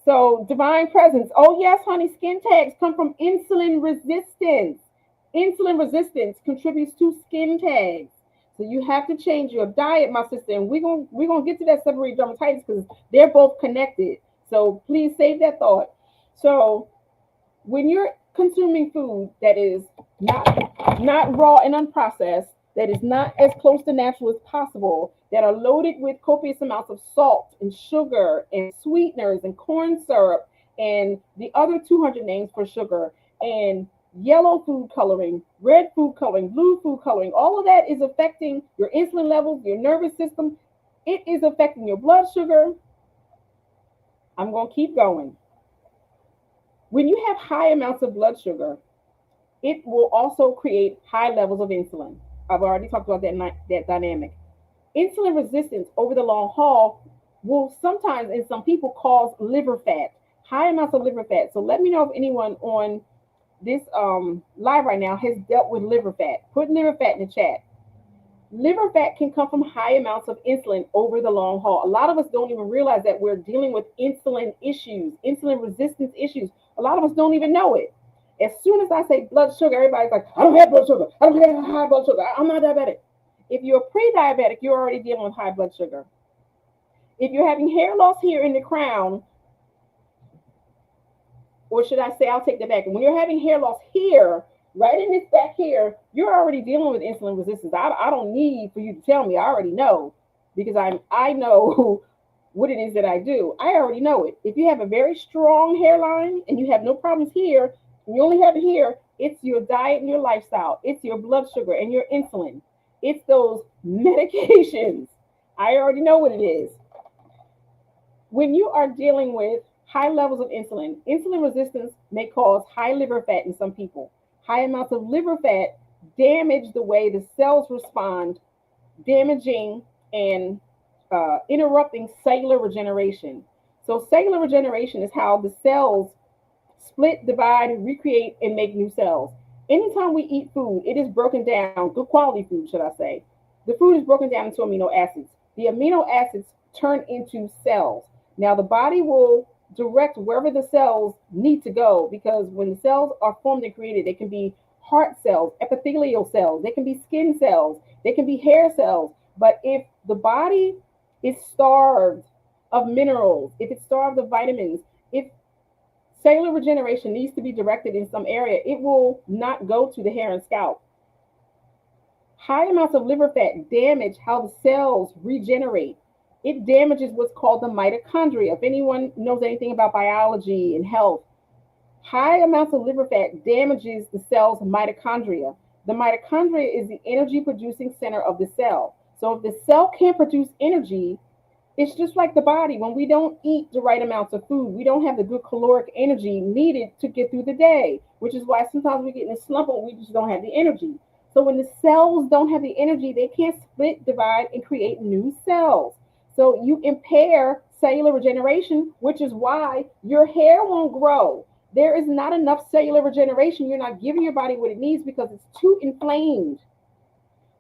So, divine presence. Oh, yes, honey, skin tags come from insulin resistance. Insulin resistance contributes to skin tags. So you have to change your diet, my sister. And we're gonna get to that seborrheic dermatitis because they're both connected. So please save that thought. So when you're consuming food that is not raw and unprocessed, that is not as close to natural as possible, that are loaded with copious amounts of salt and sugar and sweeteners and corn syrup and the other 200 names for sugar and yellow food coloring, red food coloring, blue food coloring, all of that is affecting your insulin levels, your nervous system. It is affecting your blood sugar. I'm going to keep going. When you have high amounts of blood sugar, it will also create high levels of insulin. I've already talked about that dynamic. Insulin resistance over the long haul will sometimes, in some people, cause liver fat, high amounts of liver fat. So let me know if anyone on this live right now has dealt with liver fat. Put liver fat in the chat. Liver fat can come from high amounts of insulin over the long haul. A lot of us don't even realize that we're dealing with insulin issues, insulin resistance issues. A lot of us don't even know it. As soon as I say blood sugar, everybody's like, I don't have blood sugar. I don't have high blood sugar. I'm not diabetic. If you're pre-diabetic, you're already dealing with high blood sugar. If you're having hair loss here in the crown, or should I say, I'll take that back. When you're having hair loss here, right in this back here, you're already dealing with insulin resistance. I don't need for you to tell me. I already know because I know what it is that I do. I already know it. If you have a very strong hairline and you have no problems here, and you only have it here, it's your diet and your lifestyle. It's your blood sugar and your insulin. It's those medications. I already know what it is. When you are dealing with high levels of insulin, insulin resistance may cause high liver fat in some people. High amounts of liver fat damage the way the cells respond, damaging and interrupting cellular regeneration. So, cellular regeneration is how the cells split, divide, recreate, and make new cells. Anytime we eat food, it is broken down, good quality food, should I say. The food is broken down into amino acids. The amino acids turn into cells. Now, the body will direct wherever the cells need to go because when the cells are formed and created, they can be heart cells, epithelial cells, they can be skin cells, they can be hair cells. But if the body is starved of minerals, if it's starved of vitamins, if cellular regeneration needs to be directed in some area, it will not go to the hair and scalp. High amounts of liver fat damage how the cells regenerate. It damages what's called the mitochondria. If anyone knows anything about biology and health, high amounts of liver fat damages the cell's mitochondria. The mitochondria is the energy producing center of the cell. So if the cell can't produce energy, it's just like the body. When we don't eat the right amounts of food, we don't have the good caloric energy needed to get through the day, which is why sometimes we get in a slump and we just don't have the energy. So when the cells don't have the energy, they can't split, divide, and create new cells. So you impair cellular regeneration, which is why your hair won't grow. There is not enough cellular regeneration. You're not giving your body what it needs because it's too inflamed.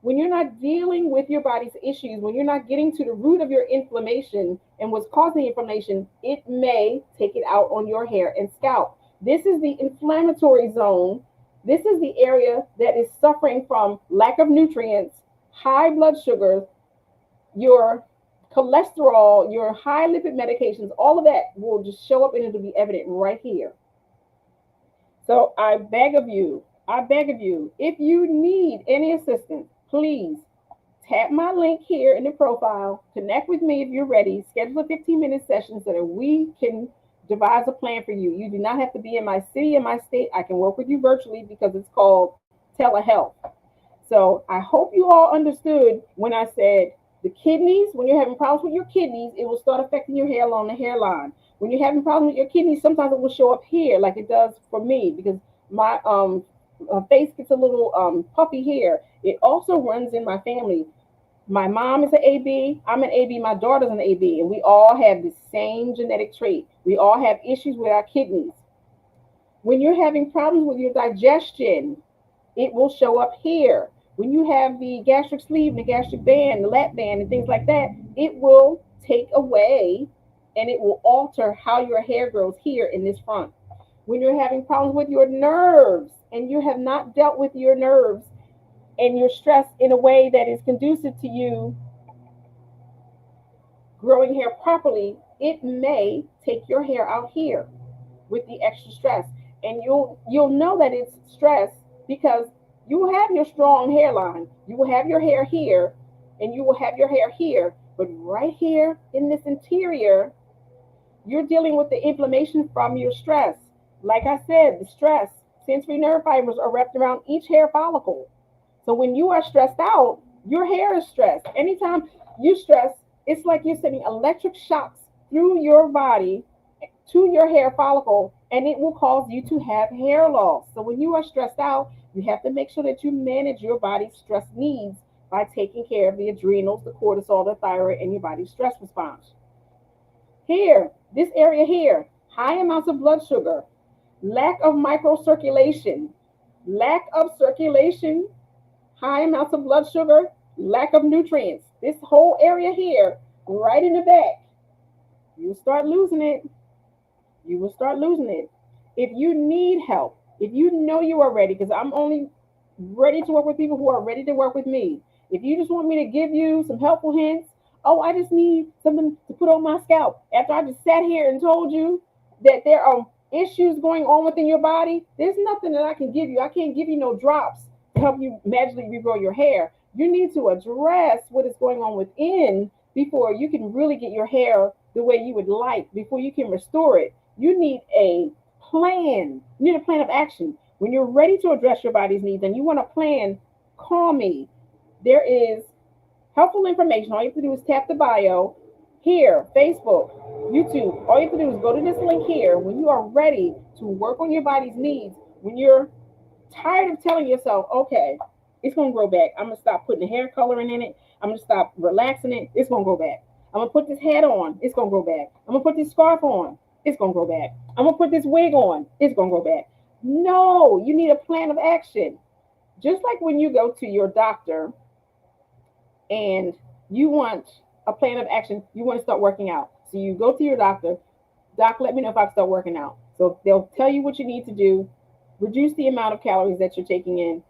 When you're not dealing with your body's issues, when you're not getting to the root of your inflammation and what's causing inflammation, it may take it out on your hair and scalp. This is the inflammatory zone. This is the area that is suffering from lack of nutrients, high blood sugar, your cholesterol, your high lipid medications, all of that will just show up and it'll be evident right here. So I beg of you, if you need any assistance, please tap my link here in the profile, connect with me if you're ready, schedule a 15-minute session so that we can devise a plan for you. You do not have to be in my city, in my state. I can work with you virtually because it's called telehealth. So I hope you all understood when I said the kidneys, when you're having problems with your kidneys, it will start affecting your hair along the hairline. When you're having problems with your kidneys, sometimes it will show up here like it does for me because my face gets a little puffy here. It also runs in my family. My mom is an AB, I'm an AB, my daughter's an AB, and we all have the same genetic trait. We all have issues with our kidneys. When you're having problems with your digestion, it will show up here. When you have the gastric sleeve and the gastric band, the lap band, and things like that, it will take away and it will alter how your hair grows here in this front. When you're having problems with your nerves and you have not dealt with your nerves and you're stressed in a way that is conducive to you growing hair properly, it may take your hair out here with the extra stress. And you'll know that it's stress because you will have your strong hairline. You will have your hair here and you will have your hair here. But right here in this interior, you're dealing with the inflammation from your stress. Like I said, the stress, sensory nerve fibers are wrapped around each hair follicle. So when you are stressed out, your hair is stressed. Anytime you stress, it's like you're sending electric shocks through your body to your hair follicle, and it will cause you to have hair loss. So when you are stressed out, you have to make sure that you manage your body's stress needs by taking care of the adrenals, the cortisol, the thyroid, and your body's stress response. Here, this area here, high amounts of blood sugar, lack of microcirculation, lack of circulation, high amounts of blood sugar, lack of nutrients. This whole area here, right in the back, you start losing it. You will start losing it. If you need help, if you know you are ready, because I'm only ready to work with people who are ready to work with me. If you just want me to give you some helpful hints, oh, I just need something to put on my scalp. After I just sat here and told you that there are issues going on within your body, there's nothing that I can give you. I can't give you no drops to help you magically regrow your hair. You need to address what is going on within before you can really get your hair the way you would like, before you can restore it. You need a plan. You need a plan of action. When you're ready to address your body's needs and you want a plan, call me. There is helpful information. All you have to do is tap the bio here, Facebook, YouTube. All you have to do is go to this link here. When you are ready to work on your body's needs, when you're tired of telling yourself, okay, it's going to grow back. I'm going to stop putting the hair coloring in it. I'm going to stop relaxing it. It's going to grow back. I'm going to put this hat on. It's going to grow back. I'm going to put this scarf on. It's going to grow back. I'm going to put this wig on. It's going to grow back. No, you need a plan of action. Just like when you go to your doctor and you want a plan of action, you want to start working out. So you go to your doctor, doc, let me know if I can start working out. So they'll tell you what you need to do, reduce the amount of calories that you're taking in,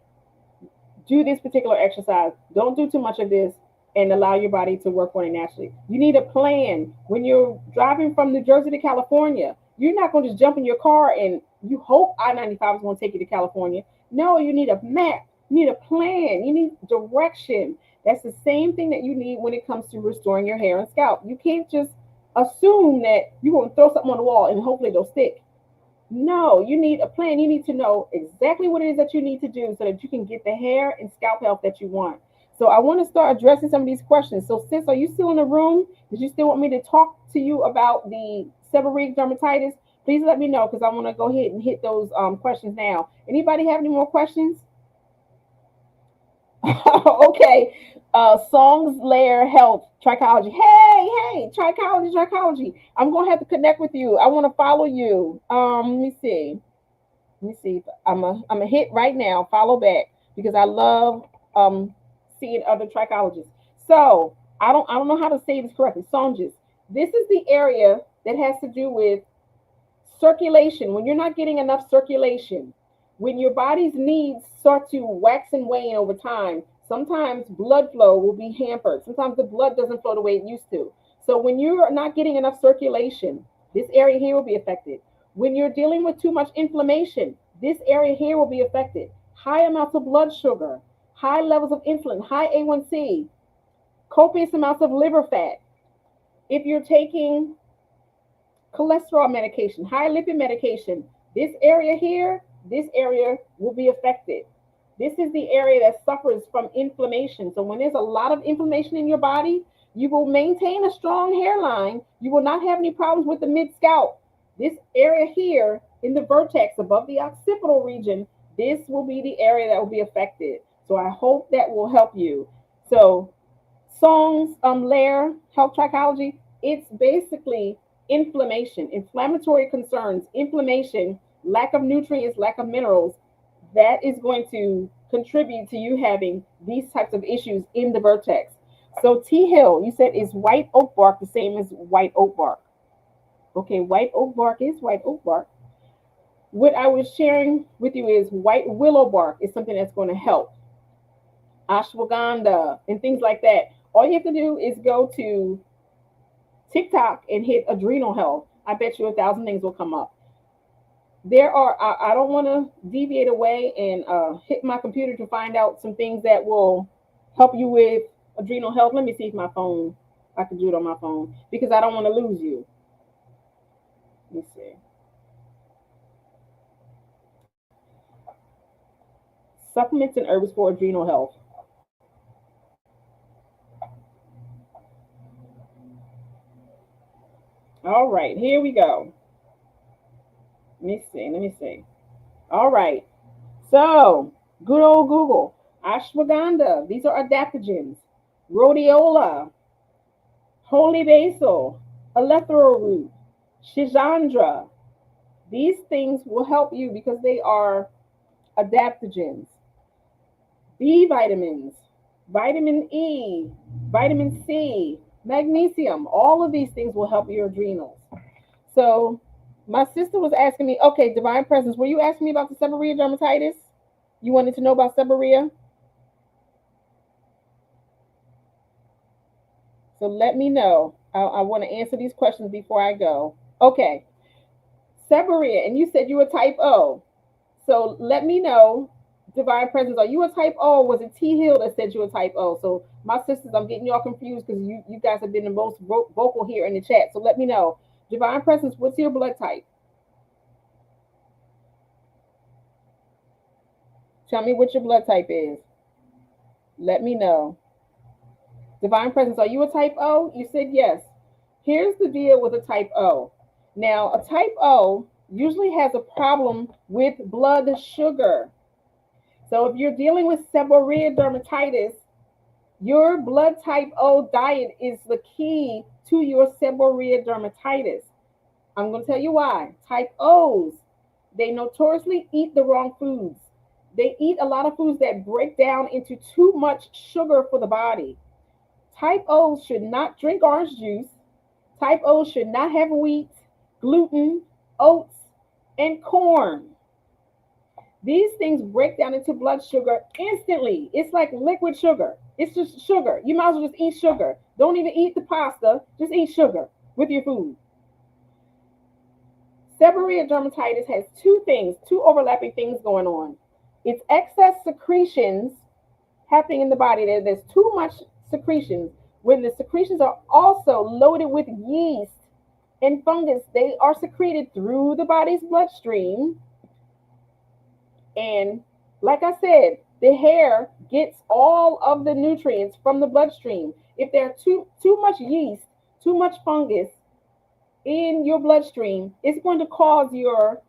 do this particular exercise, don't do too much of this, and allow your body to work on it naturally. You need a plan. When you're driving from New Jersey to California, you're not going to just jump in your car and you hope I-95 is going to take you to California. No, you need a map. You need a plan. You need direction. That's the same thing that you need when it comes to restoring your hair and scalp. You can't just assume that you're going to throw something on the wall and hopefully it'll stick. No, you need a plan. You need to know exactly what it is that you need to do so that you can get the hair and scalp health that you want. So I want to start addressing some of these questions. So sis, are you still in the room? Did you still want me to talk to you about the seborrheic dermatitis? Please let me know because I want to go ahead and hit those questions now. Anybody have any more questions? Okay. Songs, layer, health, trichology. Hey, trichology. I'm gonna have to connect with you. I want to follow you. Let me see. Let me see. I'm a hit right now. Follow back because I love seeing other trichologists. So I don't know how to say this correctly. Songes. This is the area that has to do with circulation. When you're not getting enough circulation, when your body's needs start to wax and wane over time, sometimes blood flow will be hampered. Sometimes the blood doesn't flow the way it used to. So when you're not getting enough circulation, this area here will be affected. When you're dealing with too much inflammation, this area here will be affected. High amounts of blood sugar, high levels of insulin, high A1C, copious amounts of liver fat. If you're taking cholesterol medication, high lipid medication, this area will be affected. This is the area that suffers from inflammation. So when there's a lot of inflammation in your body, you will maintain a strong hairline. You will not have any problems with the mid scalp. This area here in the vertex above the occipital region, this will be the area that will be affected. So I hope that will help you. So songs, layer, health trichology, it's basically inflammation, inflammatory concerns, inflammation, lack of nutrients, lack of minerals. That is going to contribute to you having these types of issues in the vertex. So T Hill, you said is white oak bark the same as white oak bark? Okay, white oak bark is white oak bark. What I was sharing with you is white willow bark is something that's going to help. Ashwagandha and things like that. All you have to do is go to TikTok and hit adrenal health. I bet you 1,000 things will come up. There are, I don't want to deviate away and hit my computer to find out some things that will help you with adrenal health. Let me see if my phone, I can do it on my phone because I don't want to lose you. Let me see. Supplements and herbs for adrenal health. All right, here we go. Let me see. Let me see. All right. So, good old Google. Ashwagandha. These are adaptogens. Rhodiola, holy basil, eleuthero root, shijandra. These things will help you because they are adaptogens. B vitamins, vitamin E, vitamin C, magnesium. All of these things will help your adrenals. So, my sister was asking me, okay, Divine Presence, were you asking me about the seborrhea dermatitis? You wanted to know about seborrhea? So let me know. I want to answer these questions before I go. Okay, seborrhea, and you said you were type O. So let me know, Divine Presence, are you a type O? Or was it T Hill that said you were type O? So my sisters, I'm getting y'all confused because you guys have been the most vocal here in the chat. So let me know, Divine Presence, what's your blood type? Tell me what your blood type is. Let me know. Divine Presence, are you a type O? You said yes. Here's the deal with a type O. Now, a type O usually has a problem with blood sugar. So if you're dealing with seborrhea dermatitis, your blood type O diet is the key to your seborrhea dermatitis. I'm going to tell you why. Type O's, they notoriously eat the wrong foods. They eat a lot of foods that break down into too much sugar for the body. Type O's should not drink orange juice. Type O should not have wheat, gluten, oats, and corn. These things break down into blood sugar instantly. It's like liquid sugar. It's just sugar. You might as well just eat sugar. Don't even eat the pasta. Just eat sugar with your food. Seborrhea dermatitis has two overlapping things going on. It's excess secretions happening in the body. There's too much secretions. When the secretions are also loaded with yeast and fungus, they are secreted through the body's bloodstream. And like I said, the hair gets all of the nutrients from the bloodstream. If there's too much yeast, too much fungus in your bloodstream, it's going to cause your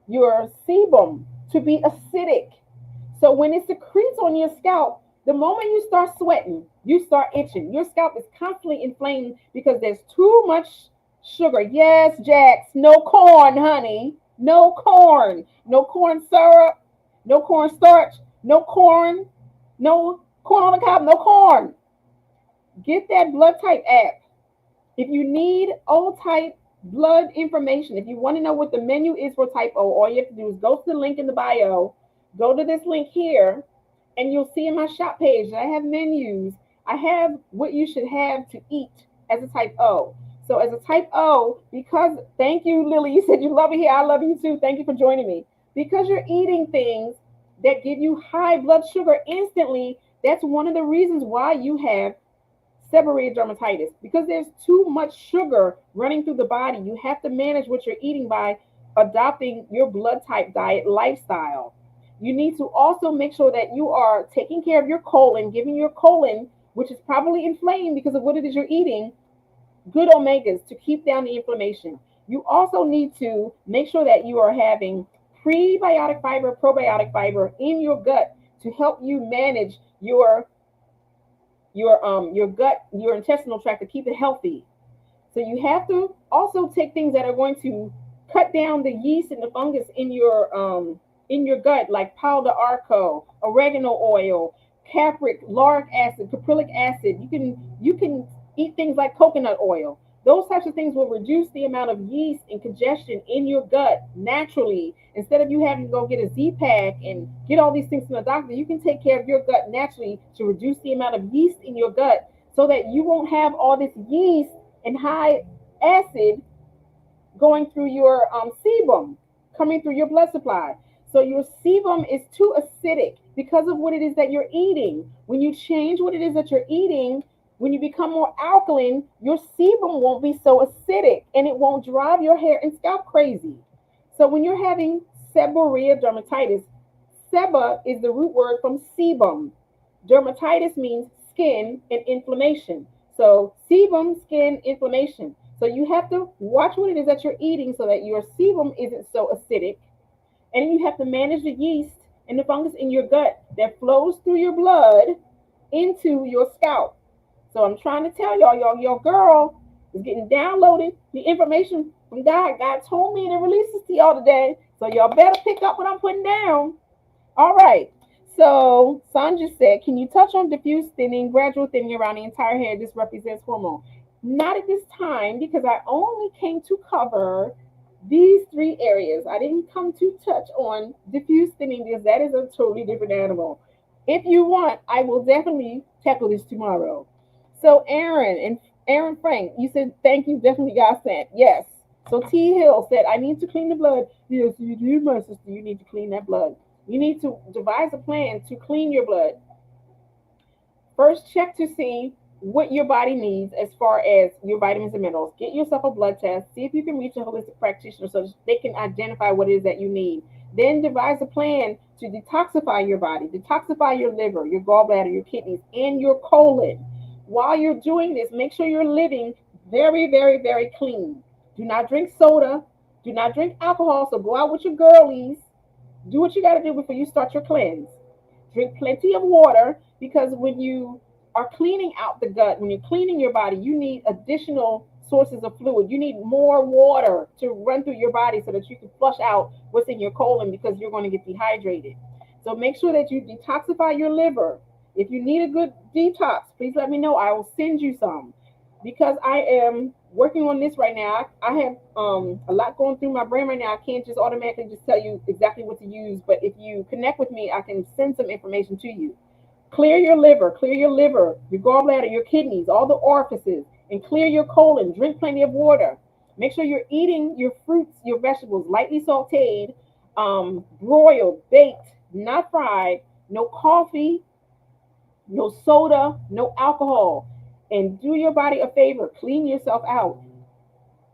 sebum to be acidic. So when it secretes on your scalp, the moment you start sweating, you start itching. Your scalp is constantly inflamed because there's too much sugar. Yes, Jax, no corn, honey. No corn. No corn syrup. No corn starch. No corn. No corn on the cob. No corn. Get that blood type app. If you need O type blood information, if you want to know what the menu is for type O, all you have to do is go to the link in the bio, go to this link here, and you'll see in my shop page that I have menus. I have what you should have to eat as a type O. So as a type O, because thank you, Lily, you said you love it here. I love you too. Thank you for joining me. Because you're eating things that give you high blood sugar instantly, that's one of the reasons why you have seborrhea dermatitis, because there's too much sugar running through the body. You have to manage what you're eating by adopting your blood type diet lifestyle. You need to also make sure that you are taking care of your colon, giving your colon, which is probably inflamed because of what it is you're eating, good omegas to keep down the inflammation. You also need to make sure that you are having prebiotic fiber, probiotic fiber in your gut to help you manage your gut, your intestinal tract to keep it healthy. So you have to also take things that are going to cut down the yeast and the fungus in your gut, like powder arco, oregano oil, capric, lauric acid, caprylic acid. You can eat things like coconut oil. Those types of things will reduce the amount of yeast and congestion in your gut naturally. Instead of you having to go get a Z pack and get all these things from the doctor, you can take care of your gut naturally to reduce the amount of yeast in your gut so that you won't have all this yeast and high acid going through your sebum, coming through your blood supply. So your sebum is too acidic because of what it is that you're eating. When you change what it is that you're eating, when you become more alkaline, your sebum won't be so acidic and it won't drive your hair and scalp crazy. So when you're having seborrhea dermatitis, seba is the root word from sebum. Dermatitis means skin and inflammation. So sebum, skin, inflammation. So you have to watch what it is that you're eating so that your sebum isn't so acidic. And you have to manage the yeast and the fungus in your gut that flows through your blood into your scalp. So I'm trying to tell y'all, your girl is getting downloaded the information from God. God told me to release this to y'all today. So y'all better pick up what I'm putting down. All right. So Sandra said, can you touch on diffuse thinning, gradual thinning around the entire hair? This represents hormone. Not at this time because I only came to cover these three areas. I didn't come to touch on diffuse thinning because that is a totally different animal. If you want, I will definitely tackle this tomorrow. So Aaron Frank, you said thank you, definitely got sent. Yes. So T Hill said, I need to clean the blood. Yes, you do, my sister. You need to clean that blood. You need to devise a plan to clean your blood. First, check to see what your body needs as far as your vitamins and minerals. Get yourself a blood test. See if you can reach a holistic practitioner so they can identify what it is that you need. Then devise a plan to detoxify your body, detoxify your liver, your gallbladder, your kidneys, and your colon. While you're doing this, make sure you're living very, very, very clean. Do not drink soda. Do not drink alcohol. So go out with your girlies. Do what you got to do before you start your cleanse. Drink plenty of water because when you are cleaning out the gut, when you're cleaning your body, you need additional sources of fluid. You need more water to run through your body so that you can flush out what's in your colon because you're going to get dehydrated. So make sure that you detoxify your liver. If you need a good detox, please let me know. I will send you some because I am working on this right now. I have a lot going through my brain right now. I can't just automatically just tell you exactly what to use, but if you connect with me, I can send some information to you. Clear your liver, your gallbladder, your kidneys, all the orifices, and clear your colon. Drink plenty of water. Make sure you're eating your fruits, your vegetables, lightly sauteed, broiled, baked, not fried, no coffee, no soda, no alcohol. And do your body a favor, clean yourself out.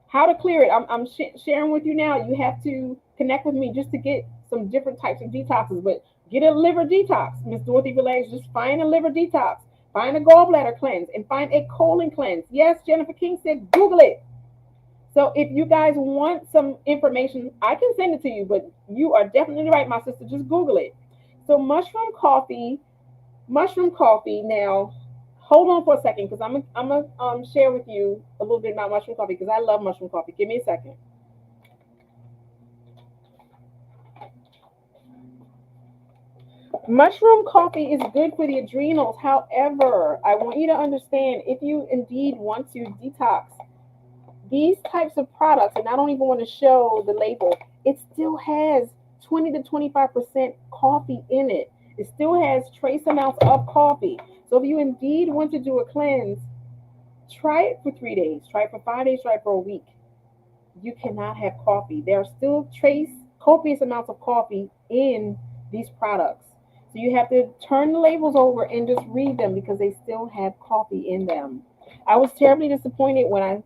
How to clear it, I'm sharing with you now. You have to connect with me just to get some different types of detoxes. But get a liver detox, Miss Dorothy Village. Just find a liver detox, find a gallbladder cleanse, and find a colon cleanse. Yes, Jennifer King said Google it. So if you guys want some information, I can send it to you. But you are definitely right, my sister. Just Google it. So mushroom coffee. Now, hold on for a second because I'm gonna share with you a little bit about mushroom coffee because I love mushroom coffee. Give me a second. Mushroom coffee is good for the adrenals. However, I want you to understand if you indeed want to detox these types of products, and I don't even want to show the label, it still has 20 to 25% coffee in it. It still has trace amounts of coffee. So if you indeed want to do a cleanse, try it for 3 days, try it for 5 days, try it for a week. You cannot have coffee. There are still trace copious amounts of coffee in these products. So you have to turn the labels over and just read them because they still have coffee in them. I was terribly disappointed when I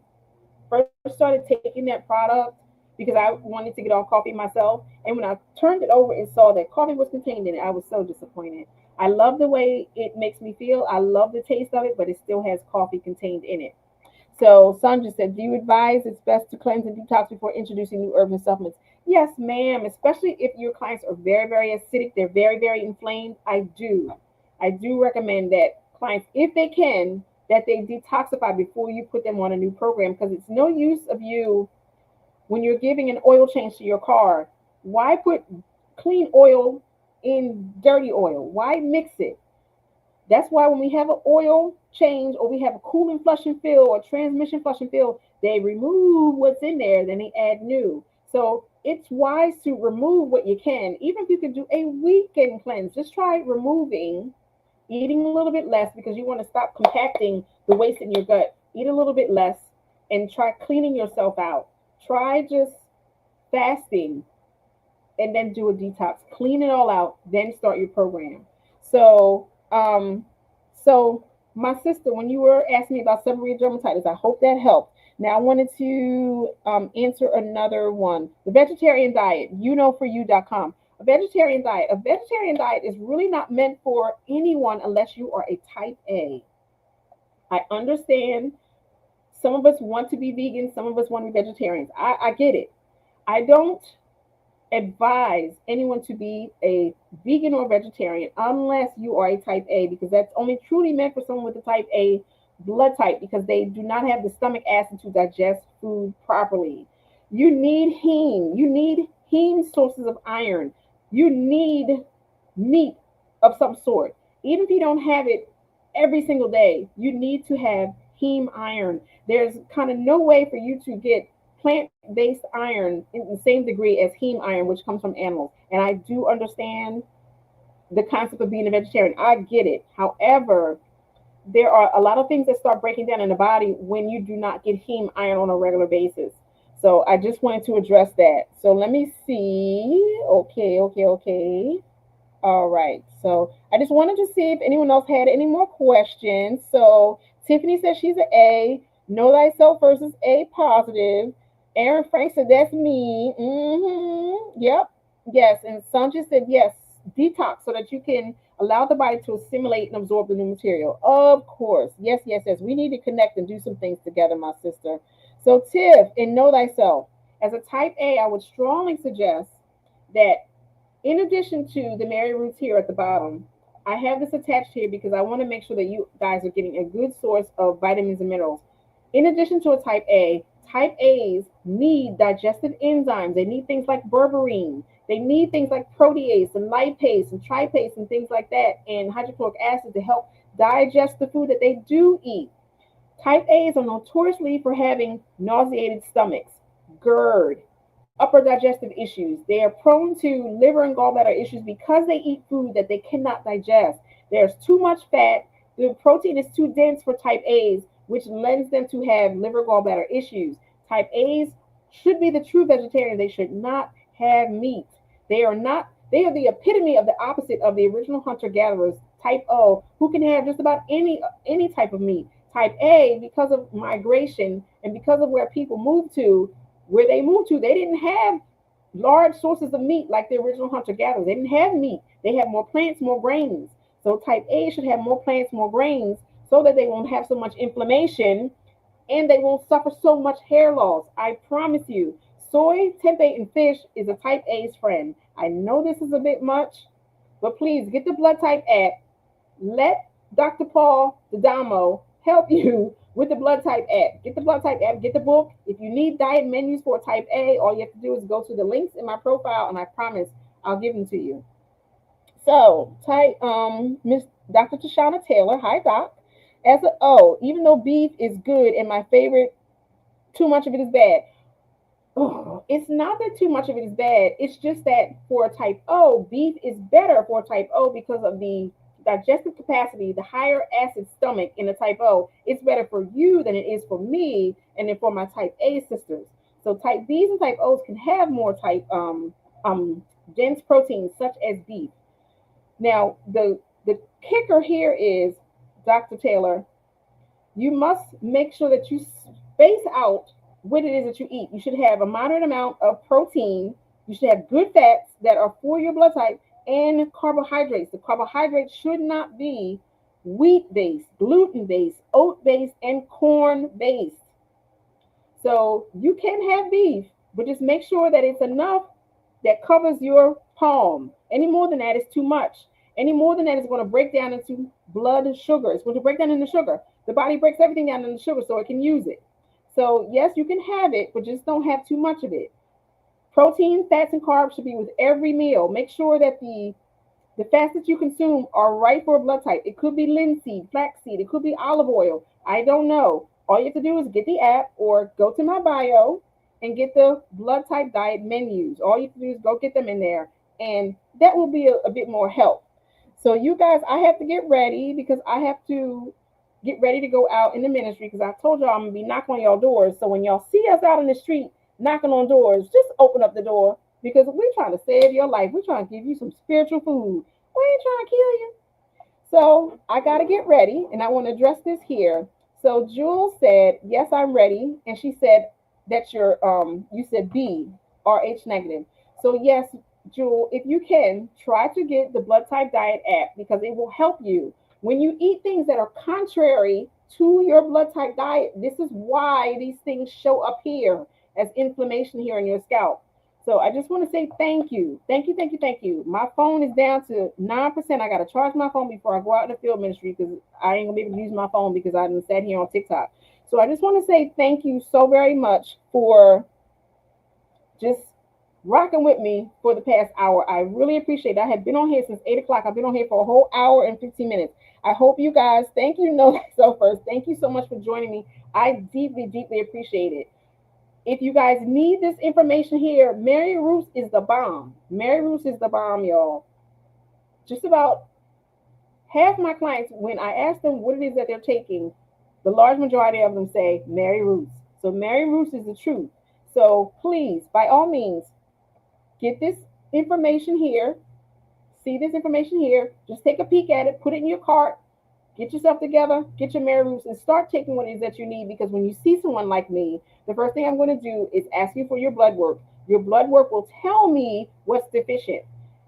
first started taking that product because I wanted to get off coffee myself. And when I turned it over and saw that coffee was contained in it, I was so disappointed. I love the way it makes me feel. I love the taste of it, but it still has coffee contained in it. So Sandra said, do you advise it's best to cleanse and detox before introducing new herbs and supplements? Yes, ma'am. Especially if your clients are very, very acidic, they're very, very inflamed. I do. I do recommend that clients, if they can, that they detoxify before you put them on a new program because it's no use of you when you're giving an oil change to your car. Why put clean oil in dirty oil? Why mix it? That's why when we have an oil change or we have a cooling flush and fill or transmission flush and fill, they remove what's in there, then they add new. So it's wise to remove what you can. Even if you can do a weekend cleanse, just try removing, eating a little bit less because you want to stop compacting the waste in your gut. Eat a little bit less and try cleaning yourself out. Try just fasting and then do a detox. Clean it all out, then start your program. So, so my sister, when you were asking me about seborrheic dermatitis, I hope that helped. Now I wanted to answer another one. The vegetarian diet, for you.com. A vegetarian diet is really not meant for anyone unless you are a type A. I understand some of us want to be vegan, some of us want to be vegetarians. I get it. I don't advise anyone to be a vegan or vegetarian unless you are a type A, because that's only truly meant for someone with a type A blood type, because they do not have the stomach acid to digest food properly. You need heme. You need heme sources of iron. You need meat of some sort. Even if you don't have it every single day, you need to have heme iron. There's kind of no way for you to get plant-based iron in the same degree as heme iron, which comes from animals. And I do understand the concept of being a vegetarian. I get it. However, there are a lot of things that start breaking down in the body when you do not get heme iron on a regular basis. So I just wanted to address that. So let me see. Okay. All right. So I just wanted to see if anyone else had any more questions. So Tiffany says she's an A. Know thyself versus A positive. Aaron Frank said that's me. Yep. Yes. And Sandra said yes. Detox so that you can allow the body to assimilate and absorb the new material. Of course. Yes. We need to connect and do some things together, my sister. So Tiff, and know thyself. As a type A, I would strongly suggest that in addition to the Mary Roots here at the bottom, I have this attached here because I want to make sure that you guys are getting a good source of vitamins and minerals. In addition to a type A's need digestive enzymes. They need things like berberine. They need things like protease and lipase and trypase and things like that, and hydrochloric acid to help digest the food that they do eat. Type A's are notoriously for having nauseated stomachs, GERD, upper digestive issues. They are prone to liver and gallbladder issues because they eat food that they cannot digest. There's too much fat. The protein is too dense for type A's, which lends them to have liver gallbladder issues. Type A's should be the true vegetarian. They should not have meat. They are not. They are the epitome of the opposite of the original hunter gatherers. Type O, who can have just about any type of meat. Type A, because of migration and because of where people moved to, they didn't have large sources of meat like the original hunter gatherers. They didn't have meat. They have more plants, more grains. So type A should have more plants, more grains, so that they won't have so much inflammation and they won't suffer so much hair loss. I promise you, soy, tempeh, and fish is a type A's friend. I know this is a bit much, but please get the blood type app. Let Dr. Paul Damo help you with the blood type app. Get the blood type app, get the book. If you need diet menus for type A, all you have to do is go to the links in my profile, and I promise I'll give them to you. So, type Miss Dr. Tashana Taylor. Hi, Doc. As a O, even though beef is good and my favorite, too much of it is bad. Oh, it's not that too much of it is bad. It's just that for a type O, beef is better for a type O because of the digestive capacity, the higher acid stomach in a type O. It's better for you than it is for me and then for my type A sisters. So type B's and type O's can have more type dense proteins such as beef. Now the kicker here is, Dr. Taylor, you must make sure that you space out what it is that you eat. You should have a moderate amount of protein. You should have good fats that are for your blood type and carbohydrates. The carbohydrates should not be wheat based, gluten based, oat based, and corn based. So you can have beef, but just make sure that it's enough that covers your palm. Any more than that is too much. Any more than that is going to break down into blood sugar. It's going to break down into sugar. The body breaks everything down into sugar so it can use it. So yes, you can have it, but just don't have too much of it. Protein, fats, and carbs should be with every meal. Make sure that the fats that you consume are right for a blood type. It could be linseed, flaxseed, it could be olive oil. I don't know. All you have to do is get the app or go to my bio and get the blood type diet menus. All you have to do is go get them in there, and that will be a bit more help. So you guys, I have to get ready because I have to get ready to go out in the ministry because I told y'all I'm gonna be knocking on y'all doors. So when y'all see us out in the street, knocking on doors. Just open up the door because we're trying to save your life. We're trying to give you some spiritual food. We ain't trying to kill you. So I got to get ready, and I want to address this here. So Jules said, "Yes, I'm ready," and she said that you said B, RH negative. So yes, Jewel, if you can try to get the Blood Type Diet app because it will help you when you eat things that are contrary to your blood type diet. This is why these things show up here as inflammation here in your scalp. So I just want to say thank you. Thank you, thank you, thank you. My phone is down to 9%. I got to charge my phone before I go out in the field ministry because I ain't going to be able to use my phone because I done sat here on TikTok. So I just want to say thank you so very much for just rocking with me for the past hour. I really appreciate it. I have been on here since 8 o'clock. I've been on here for a whole hour and 15 minutes. I hope you guys, thank you, know so first. Thank you so much for joining me. I deeply, deeply appreciate it. If you guys need this information here, Mary Roos is the bomb. Mary Roos is the bomb, y'all. Just about half my clients, when I ask them what it is that they're taking, the large majority of them say Mary Roos. So Mary Roos is the truth. So please, by all means, get this information here. See this information here. Just take a peek at it, put it in your cart, get yourself together, get your Mary Roots, and start taking what it is that you need. Because when you see someone like me, the first thing I'm going to do is ask you for your blood work. Your blood work will tell me what's deficient.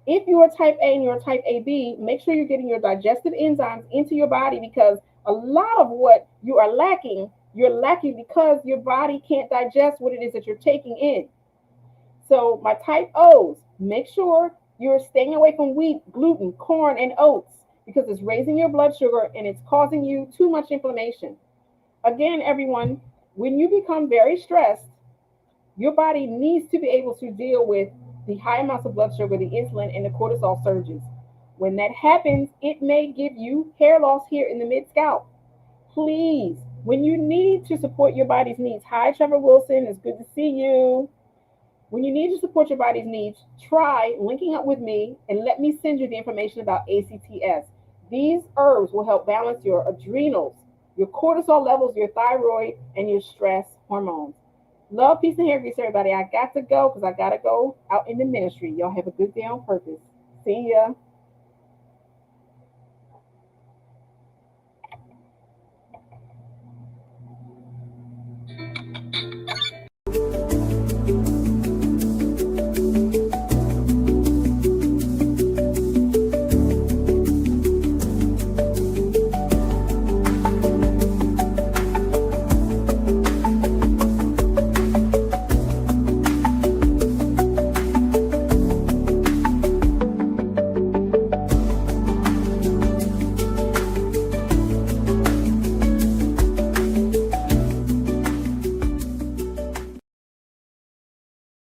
If you're a type A and you're a type AB, make sure you're getting your digestive enzymes into your body because a lot of what you are lacking, you're lacking because your body can't digest what it is that you're taking in. So my type O's, make sure you're staying away from wheat, gluten, corn, and oats because it's raising your blood sugar and it's causing you too much inflammation. Again, everyone, when you become very stressed, your body needs to be able to deal with the high amounts of blood sugar, the insulin, and the cortisol surges. When that happens, it may give you hair loss here in the mid scalp. Please, when you need to support your body's needs, hi, Trevor Wilson, it's good to see you. When you need to support your body's needs, try linking up with me and let me send you the information about ACTS. These herbs will help balance your adrenals, your cortisol levels, your thyroid, and your stress hormones. Love, peace, and hair grease, everybody. I got to go because I got to go out in the ministry. Y'all have a good day on purpose. See ya.